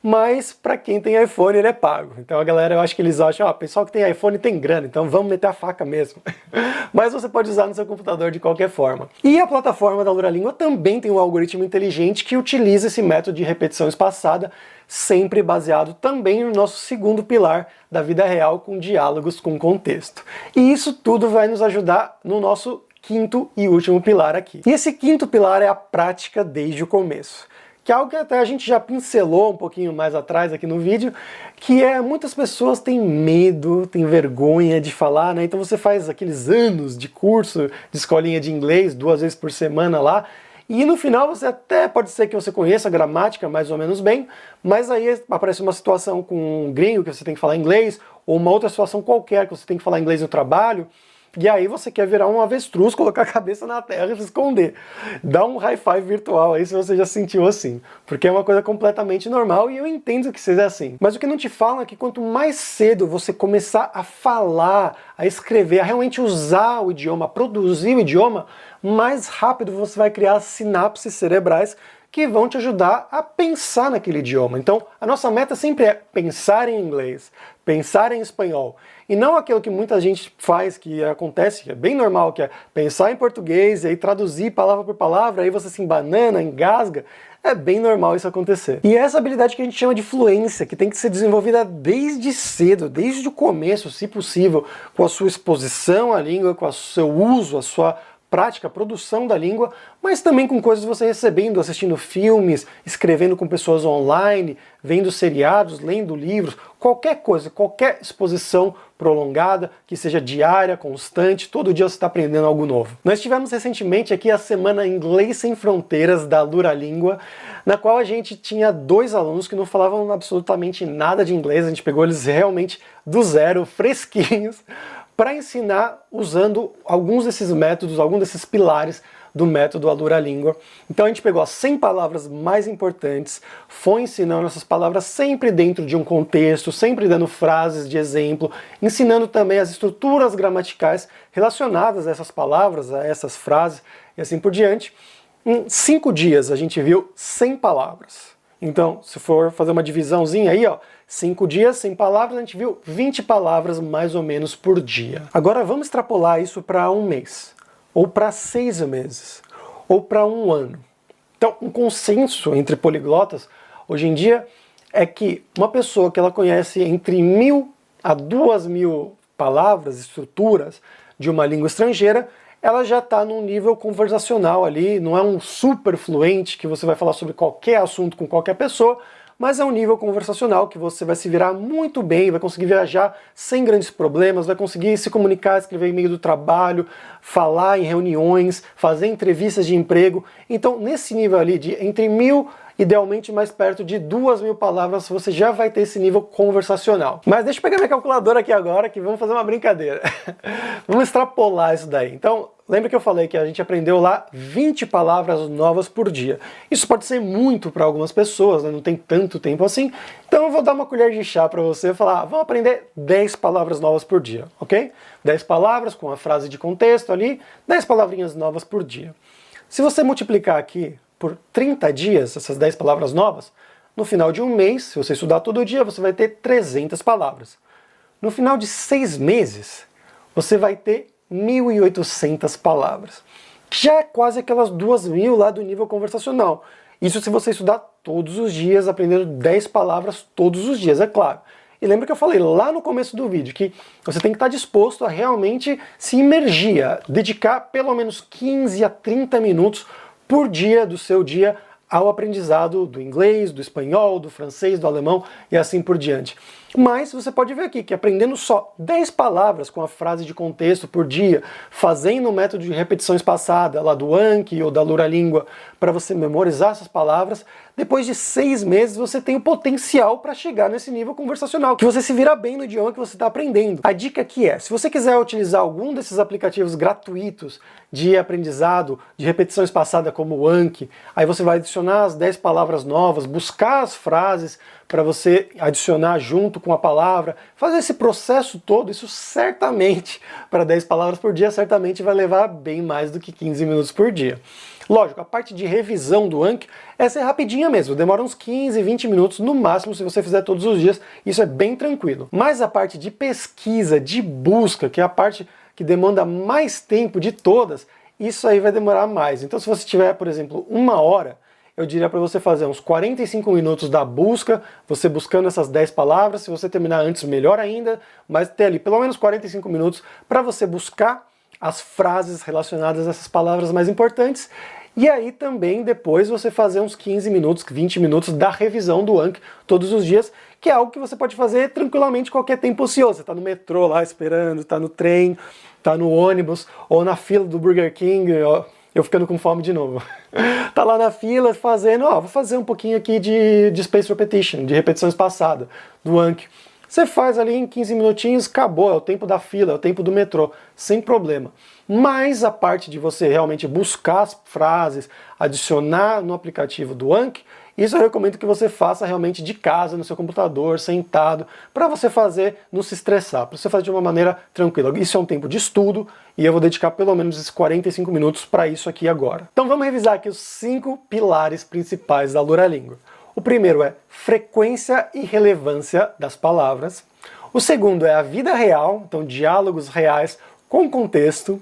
mas para quem tem iPhone ele é pago. Então a galera, eu acho que eles acham, ó, pessoal que tem iPhone tem grana, então vamos meter a faca mesmo. Mas você pode usar no seu computador de qualquer forma. E a plataforma da Alura Língua também tem um algoritmo inteligente que utiliza esse método de repetição espaçada, sempre baseado também no nosso segundo pilar da vida real, com diálogos com contexto. E isso tudo vai nos ajudar no nosso quinto e último pilar aqui. E esse quinto pilar é a prática desde o começo, que é algo que até a gente já pincelou um pouquinho mais atrás aqui no vídeo, que é muitas pessoas têm medo, têm vergonha de falar, né? Então você faz aqueles anos de curso de escolinha de inglês, 2 vezes por semana lá, e no final você até pode ser que você conheça a gramática mais ou menos bem, mas aí aparece uma situação com um gringo que você tem que falar inglês, ou uma outra situação qualquer que você tem que falar inglês no trabalho, e aí você quer virar um avestruz, colocar a cabeça na terra e se esconder. Dá um high five virtual aí se você já se sentiu assim, porque é uma coisa completamente normal e eu entendo que seja assim. Mas o que não te falam é que quanto mais cedo você começar a falar, a escrever, a realmente usar o idioma, a produzir o idioma, mais rápido você vai criar sinapses cerebrais que vão te ajudar a pensar naquele idioma. Então, a nossa meta sempre é pensar em inglês, pensar em espanhol, e não aquilo que muita gente faz, que acontece, que é bem normal, que é pensar em português e aí traduzir palavra por palavra, aí você se embanana, engasga. É bem normal isso acontecer. E é essa habilidade que a gente chama de fluência, que tem que ser desenvolvida desde cedo, desde o começo, se possível, com a sua exposição à língua, com o seu uso, a sua prática, produção da língua, mas também com coisas você recebendo, assistindo filmes, escrevendo com pessoas online, vendo seriados, lendo livros, qualquer coisa, qualquer exposição prolongada, que seja diária, constante, todo dia você está aprendendo algo novo. Nós tivemos recentemente aqui a Semana Inglês Sem Fronteiras da Duralíngua, na qual a gente tinha 2 alunos que não falavam absolutamente nada de inglês, a gente pegou eles realmente do zero, fresquinhos, para ensinar usando alguns desses métodos, alguns desses pilares do método Alura-Língua. Então a gente pegou as 100 palavras mais importantes, foi ensinando essas palavras sempre dentro de um contexto, sempre dando frases de exemplo, ensinando também as estruturas gramaticais relacionadas a essas palavras, a essas frases e assim por diante. Em 5 dias a gente viu 100 palavras. Então, se for fazer uma divisãozinha aí, ó, 5 dias, 100 palavras, a gente viu 20 palavras mais ou menos por dia. Agora vamos extrapolar isso para um mês, ou para 6 meses, ou para um ano. Então, um consenso entre poliglotas, hoje em dia, é que uma pessoa que ela conhece entre 1.000 a 2.000 palavras, estruturas de uma língua estrangeira, ela já está num nível conversacional ali, não é um super fluente que você vai falar sobre qualquer assunto com qualquer pessoa, mas é um nível conversacional que você vai se virar muito bem, vai conseguir viajar sem grandes problemas, vai conseguir se comunicar, escrever e-mail do trabalho, falar em reuniões, fazer entrevistas de emprego. Então, nesse nível ali de entre 1.000, idealmente mais perto de 2.000 palavras, você já vai ter esse nível conversacional. Mas deixa eu pegar minha calculadora aqui agora, que vamos fazer uma brincadeira. Vamos extrapolar isso daí. Então, lembra que eu falei que a gente aprendeu lá 20 palavras novas por dia. Isso pode ser muito para algumas pessoas, né? Não tem tanto tempo assim. Então eu vou dar uma colher de chá para você e falar, vamos aprender 10 palavras novas por dia, ok? 10 palavras com a frase de contexto ali, 10 palavrinhas novas por dia. Se você multiplicar aqui por 30 dias, essas 10 palavras novas, no final de um mês, se você estudar todo dia, você vai ter 300 palavras. No final de 6 meses, você vai ter 1.800 palavras. Já é quase aquelas 2.000 lá do nível conversacional. Isso se você estudar todos os dias, aprendendo 10 palavras todos os dias, é claro. E lembra que eu falei lá no começo do vídeo que você tem que estar disposto a realmente se imergir, a dedicar pelo menos 15 a 30 minutos por dia do seu dia ao aprendizado do inglês, do espanhol, do francês, do alemão e assim por diante. Mas você pode ver aqui que aprendendo só 10 palavras com a frase de contexto por dia, fazendo o método de repetição espaçada lá do Anki ou da Alura-Língua para você memorizar essas palavras, depois de 6 meses você tem o potencial para chegar nesse nível conversacional, que você se vira bem no idioma que você está aprendendo. A dica aqui é, se você quiser utilizar algum desses aplicativos gratuitos de aprendizado, de repetição espaçada como o Anki, aí você vai adicionar as 10 palavras novas, buscar as frases para você adicionar junto com a palavra, fazer esse processo todo, isso certamente, para 10 palavras por dia, certamente vai levar bem mais do que 15 minutos por dia. Lógico, a parte de revisão do Anki, essa é rapidinha mesmo, demora uns 15, 20 minutos no máximo se você fizer todos os dias, isso é bem tranquilo. Mas a parte de pesquisa, de busca, que é a parte que demanda mais tempo de todas, isso aí vai demorar mais. Então se você tiver, por exemplo, 1 hora, eu diria para você fazer uns 45 minutos da busca, você buscando essas 10 palavras, se você terminar antes, melhor ainda, mas ter ali pelo menos 45 minutos para você buscar as frases relacionadas a essas palavras mais importantes, e aí também depois você fazer uns 15 minutos, 20 minutos da revisão do Anki todos os dias, que é algo que você pode fazer tranquilamente qualquer tempo ocioso. Você está no metrô lá esperando, está no trem, está no ônibus, ou na fila do Burger King, eu ficando com fome de novo. Tá lá na fila fazendo, vou fazer um pouquinho aqui de Spaced Repetition, de repetição espaçada, do Anki. você faz ali em 15 minutinhos, acabou, é o tempo da fila, é o tempo do metrô, sem problema. Mas a parte de você realmente buscar as frases, adicionar no aplicativo do Anki, isso eu recomendo que você faça realmente de casa, no seu computador, sentado, para você fazer, não se estressar, para você fazer de uma maneira tranquila. Isso é um tempo de estudo e eu vou dedicar pelo menos esses 45 minutos para isso aqui agora. Então vamos revisar aqui os 5 pilares principais da Lura-Língua. O primeiro é frequência e relevância das palavras. O segundo é a vida real, então diálogos reais com contexto.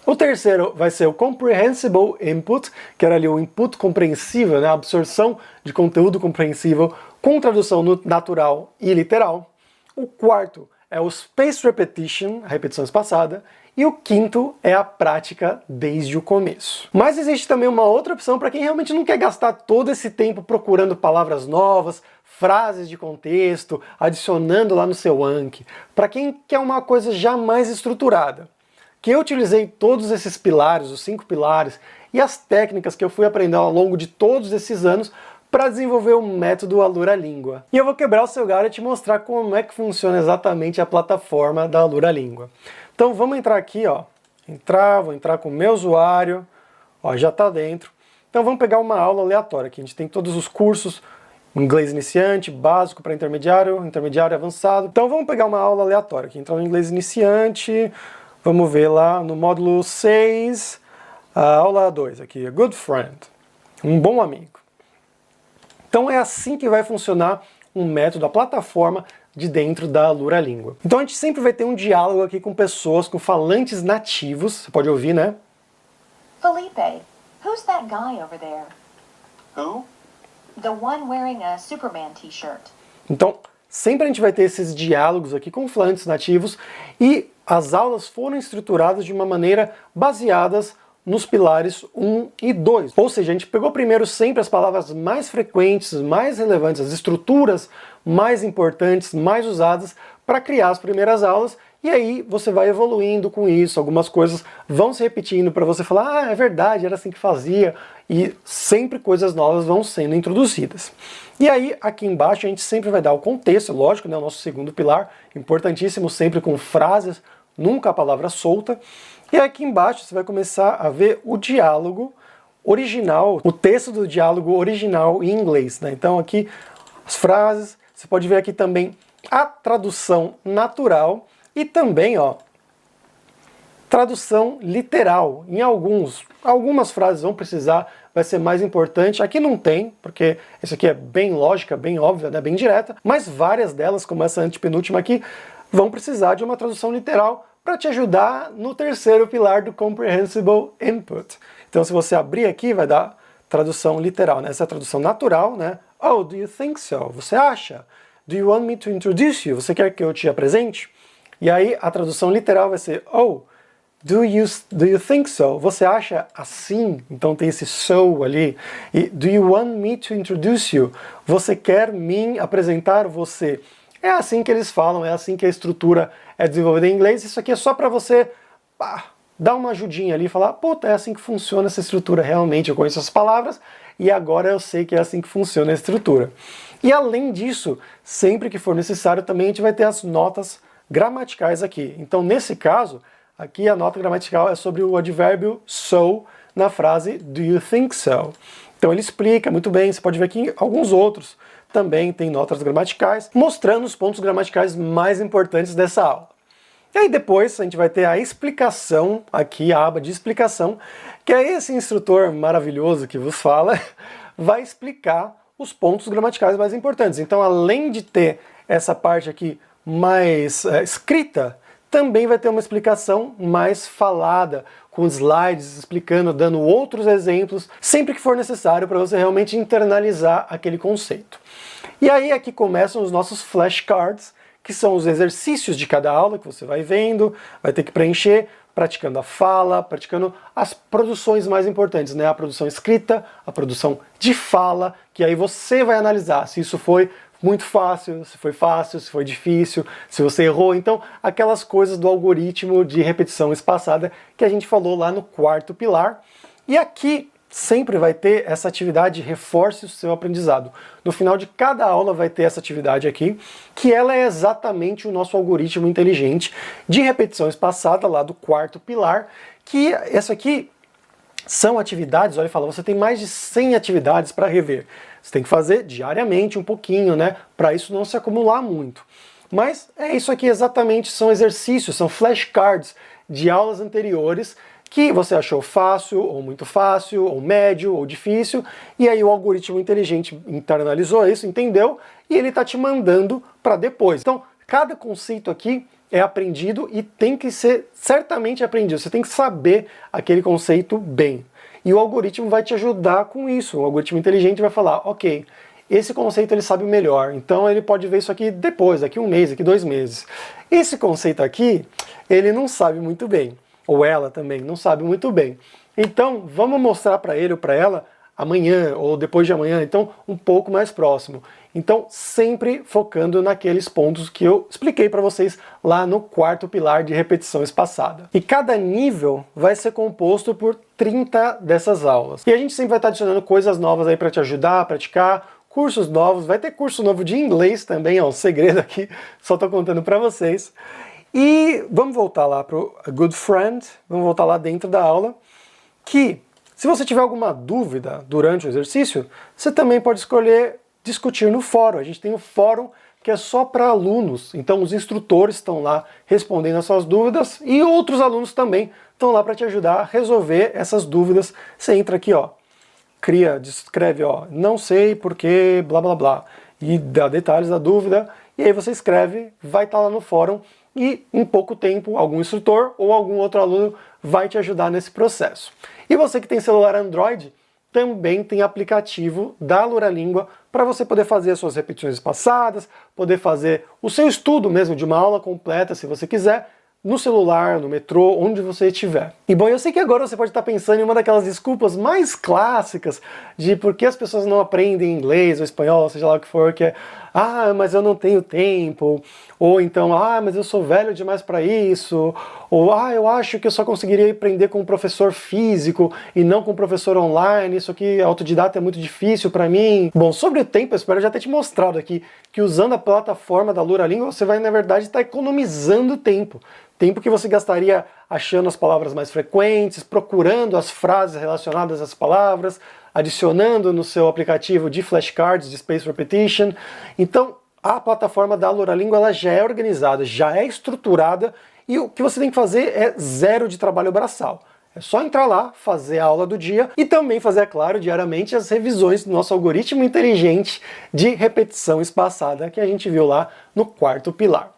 O terceiro vai ser o comprehensible input, que era ali o input compreensível, né, a absorção de conteúdo compreensível com tradução natural e literal. O quarto é o spaced repetition, a repetição espaçada. E o quinto é a prática desde o começo. Mas existe também uma outra opção para quem realmente não quer gastar todo esse tempo procurando palavras novas, frases de contexto, adicionando lá no seu Anki. Para quem quer uma coisa já mais estruturada. Que eu utilizei todos esses pilares, os 5 pilares, e as técnicas que eu fui aprendendo ao longo de todos esses anos para desenvolver o método Alura-Língua. E eu vou quebrar o seu galho e te mostrar como é que funciona exatamente a plataforma da Alura-Língua. Então vamos entrar aqui, ó. Vou entrar com o meu usuário, ó, já está dentro. Então vamos pegar uma aula aleatória aqui. A gente tem todos os cursos, inglês iniciante, básico para intermediário, intermediário avançado. Então vamos pegar uma aula aleatória aqui. Entrar no inglês iniciante, vamos ver lá no módulo 6, a aula 2 aqui, a good friend, um bom amigo. Então é assim que vai funcionar um método, a plataforma de dentro da Alura-Língua. Então a gente sempre vai ter um diálogo aqui com pessoas, com falantes nativos, você pode ouvir, né? Felipe, who's that guy over there? Who? The one wearing a Superman t-shirt. Então, sempre a gente vai ter esses diálogos aqui com falantes nativos e as aulas foram estruturadas de uma maneira baseadas nos pilares 1 e 2. Ou seja, a gente pegou primeiro sempre as palavras mais frequentes, mais relevantes, as estruturas mais importantes, mais usadas para criar as primeiras aulas, e aí você vai evoluindo com isso, algumas coisas vão se repetindo para você falar, ah, é verdade, era assim que fazia, e sempre coisas novas vão sendo introduzidas. E aí, aqui embaixo, a gente sempre vai dar o contexto, lógico, né, o nosso segundo pilar, importantíssimo, sempre com frases, nunca a palavra solta. E aqui embaixo você vai começar a ver o diálogo original, o texto do diálogo original em inglês, né? Então aqui as frases, você pode ver aqui também a tradução natural e também, ó, tradução literal. Em algumas frases vão precisar, vai ser mais importante. Aqui não tem, porque isso aqui é bem lógica, bem óbvia, né? Bem direta, mas várias delas, como essa antepenúltima aqui, vão precisar de uma tradução literal para te ajudar no terceiro pilar do Comprehensible Input. Então se você abrir aqui, vai dar tradução literal, né? Essa é a tradução natural, né? Oh, do you think so? Você acha? Do you want me to introduce you? Você quer que eu te apresente? E aí a tradução literal vai ser Oh, do you think so? Você acha assim? Então tem esse so ali. E do you want me to introduce you? Você quer me apresentar você? É assim que eles falam, é assim que a estrutura é desenvolvida em inglês. Isso aqui é só para você dar uma ajudinha ali e falar, puta, é assim que funciona essa estrutura realmente, eu conheço as palavras e agora eu sei que é assim que funciona a estrutura. E além disso, sempre que for necessário também a gente vai ter as notas gramaticais aqui. Então nesse caso, aqui a nota gramatical é sobre o advérbio so na frase do you think so. Então ele explica muito bem, você pode ver aqui alguns outros também tem notas gramaticais, mostrando os pontos gramaticais mais importantes dessa aula. E aí depois a gente vai ter a explicação, aqui a aba de explicação, que é esse instrutor maravilhoso que vos fala, vai explicar os pontos gramaticais mais importantes. Então além de ter essa parte aqui mais escrita, também vai ter uma explicação mais falada, com slides explicando, dando outros exemplos, sempre que for necessário para você realmente internalizar aquele conceito. E aí aqui começam os nossos flashcards, que são os exercícios de cada aula que você vai vendo, vai ter que preencher, praticando a fala, praticando as produções mais importantes, né? A produção escrita, a produção de fala, que aí você vai analisar se isso foi muito fácil, se foi difícil, se você errou. Então, aquelas coisas do algoritmo de repetição espaçada que a gente falou lá no quarto pilar. E aqui, sempre vai ter essa atividade reforce o seu aprendizado. No final de cada aula vai ter essa atividade aqui, que ela é exatamente o nosso algoritmo inteligente de repetição espaçada lá do quarto pilar, que essa aqui são atividades, olha, fala, você tem mais de 100 atividades para rever. Você tem que fazer diariamente um pouquinho, né, para isso não se acumular muito. Mas é isso aqui exatamente, são exercícios, são flashcards de aulas anteriores que você achou fácil, ou muito fácil, ou médio, ou difícil, e aí o algoritmo inteligente internalizou isso, entendeu, e ele está te mandando para depois. Então, cada conceito aqui é aprendido e tem que ser certamente aprendido, você tem que saber aquele conceito bem. E o algoritmo vai te ajudar com isso, o algoritmo inteligente vai falar, ok, esse conceito ele sabe melhor, então ele pode ver isso aqui depois, daqui um mês, daqui 2 meses. Esse conceito aqui, ele não sabe muito bem. Ou ela também, não sabe muito bem. Então, vamos mostrar para ele ou para ela amanhã, ou depois de amanhã, então um pouco mais próximo. Então, sempre focando naqueles pontos que eu expliquei para vocês lá no quarto pilar de repetição espaçada. E cada nível vai ser composto por 30 dessas aulas. E a gente sempre vai estar adicionando coisas novas aí para te ajudar a praticar, cursos novos, vai ter curso novo de inglês também, ó, um segredo aqui, só estou contando para vocês. E vamos voltar lá para o Good Friend, vamos voltar lá dentro da aula, que se você tiver alguma dúvida durante o exercício, você também pode escolher discutir no fórum. A gente tem o fórum que é só para alunos, então os instrutores estão lá respondendo as suas dúvidas e outros alunos também estão lá para te ajudar a resolver essas dúvidas. Você entra aqui, ó, escreve, ó, não sei porque, blá blá blá, e dá detalhes da dúvida, e aí você escreve, vai estar lá no fórum, e em pouco tempo algum instrutor ou algum outro aluno vai te ajudar nesse processo. E você que tem celular Android, também tem aplicativo da Luralíngua para você poder fazer as suas repetições espaçadas, poder fazer o seu estudo mesmo de uma aula completa, se você quiser, no celular, no metrô, onde você estiver. E bom, eu sei que agora você pode estar pensando em uma daquelas desculpas mais clássicas de por que as pessoas não aprendem inglês ou espanhol, seja lá o que for, que é mas eu não tenho tempo, ou então, mas eu sou velho demais para isso, ou eu acho que eu só conseguiria aprender com um professor físico e não com um professor online, isso aqui autodidata é muito difícil para mim. Bom, sobre o tempo, eu espero já ter te mostrado aqui que usando a plataforma da Luralíngua você vai, na verdade, estar economizando tempo. Tempo que você gastaria achando as palavras mais frequentes, procurando as frases relacionadas às palavras, adicionando no seu aplicativo de flashcards, de Spaced Repetition. Então, a plataforma da Luralíngua ela já é organizada, já é estruturada, e o que você tem que fazer é 0 de trabalho braçal. É só entrar lá, fazer a aula do dia e também fazer, é claro, diariamente as revisões do nosso algoritmo inteligente de repetição espaçada que a gente viu lá no quarto pilar.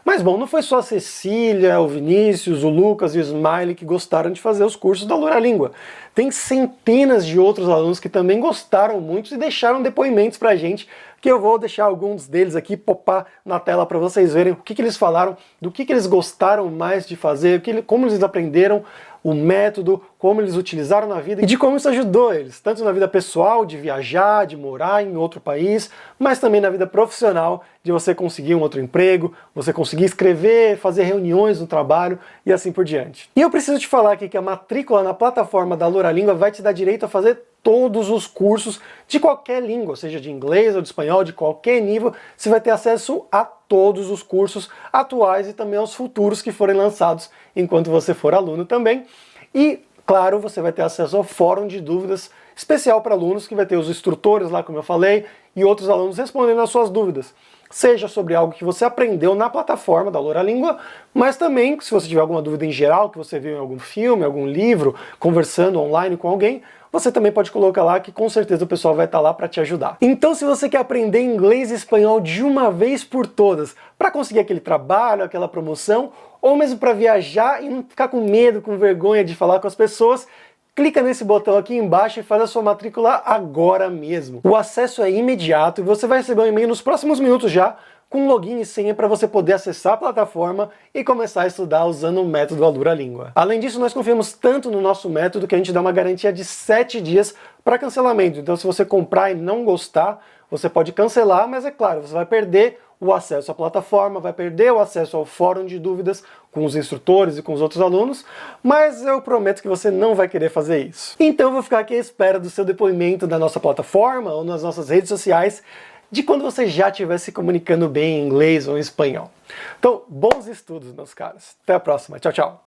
Mas bom, não foi só a Cecília, o Vinícius, o Lucas e o Smiley que gostaram de fazer os cursos da Luralíngua. Tem centenas de outros alunos que também gostaram muito e deixaram depoimentos pra gente, que eu vou deixar alguns deles aqui popar na tela para vocês verem o que eles falaram, do que eles gostaram mais de fazer, como eles aprenderam o método, como eles utilizaram na vida e de como isso ajudou eles, tanto na vida pessoal, de viajar, de morar em outro país, mas também na vida profissional, de você conseguir um outro emprego, você conseguir escrever, fazer reuniões no trabalho e assim por diante. E eu preciso te falar aqui que a matrícula na plataforma da Luralíngua vai te dar direito a fazer todos os cursos de qualquer língua, seja de inglês ou de espanhol, de qualquer nível, você vai ter acesso a todos os cursos atuais e também aos futuros que forem lançados enquanto você for aluno também. E, claro, você vai ter acesso ao fórum de dúvidas especial para alunos, que vai ter os instrutores lá, como eu falei, e outros alunos respondendo as suas dúvidas. Seja sobre algo que você aprendeu na plataforma da Luralíngua, mas também, se você tiver alguma dúvida em geral, que você viu em algum filme, algum livro, conversando online com alguém, você também pode colocar lá que com certeza o pessoal vai estar lá para te ajudar. Então, se você quer aprender inglês e espanhol de uma vez por todas, para conseguir aquele trabalho, aquela promoção, ou mesmo para viajar e não ficar com medo, com vergonha de falar com as pessoas, clica nesse botão aqui embaixo e faz a sua matrícula agora mesmo. O acesso é imediato e você vai receber um e-mail nos próximos minutos já, com login e senha para você poder acessar a plataforma e começar a estudar usando o método Luralíngua. Além disso, nós confiamos tanto no nosso método que a gente dá uma garantia de 7 dias para cancelamento. Então, se você comprar e não gostar, você pode cancelar, mas é claro, você vai perder o acesso à plataforma, vai perder o acesso ao fórum de dúvidas com os instrutores e com os outros alunos, mas eu prometo que você não vai querer fazer isso. Então eu vou ficar aqui à espera do seu depoimento na nossa plataforma ou nas nossas redes sociais de quando você já estiver se comunicando bem em inglês ou em espanhol. Então, bons estudos, meus caros. Até a próxima. Tchau, tchau.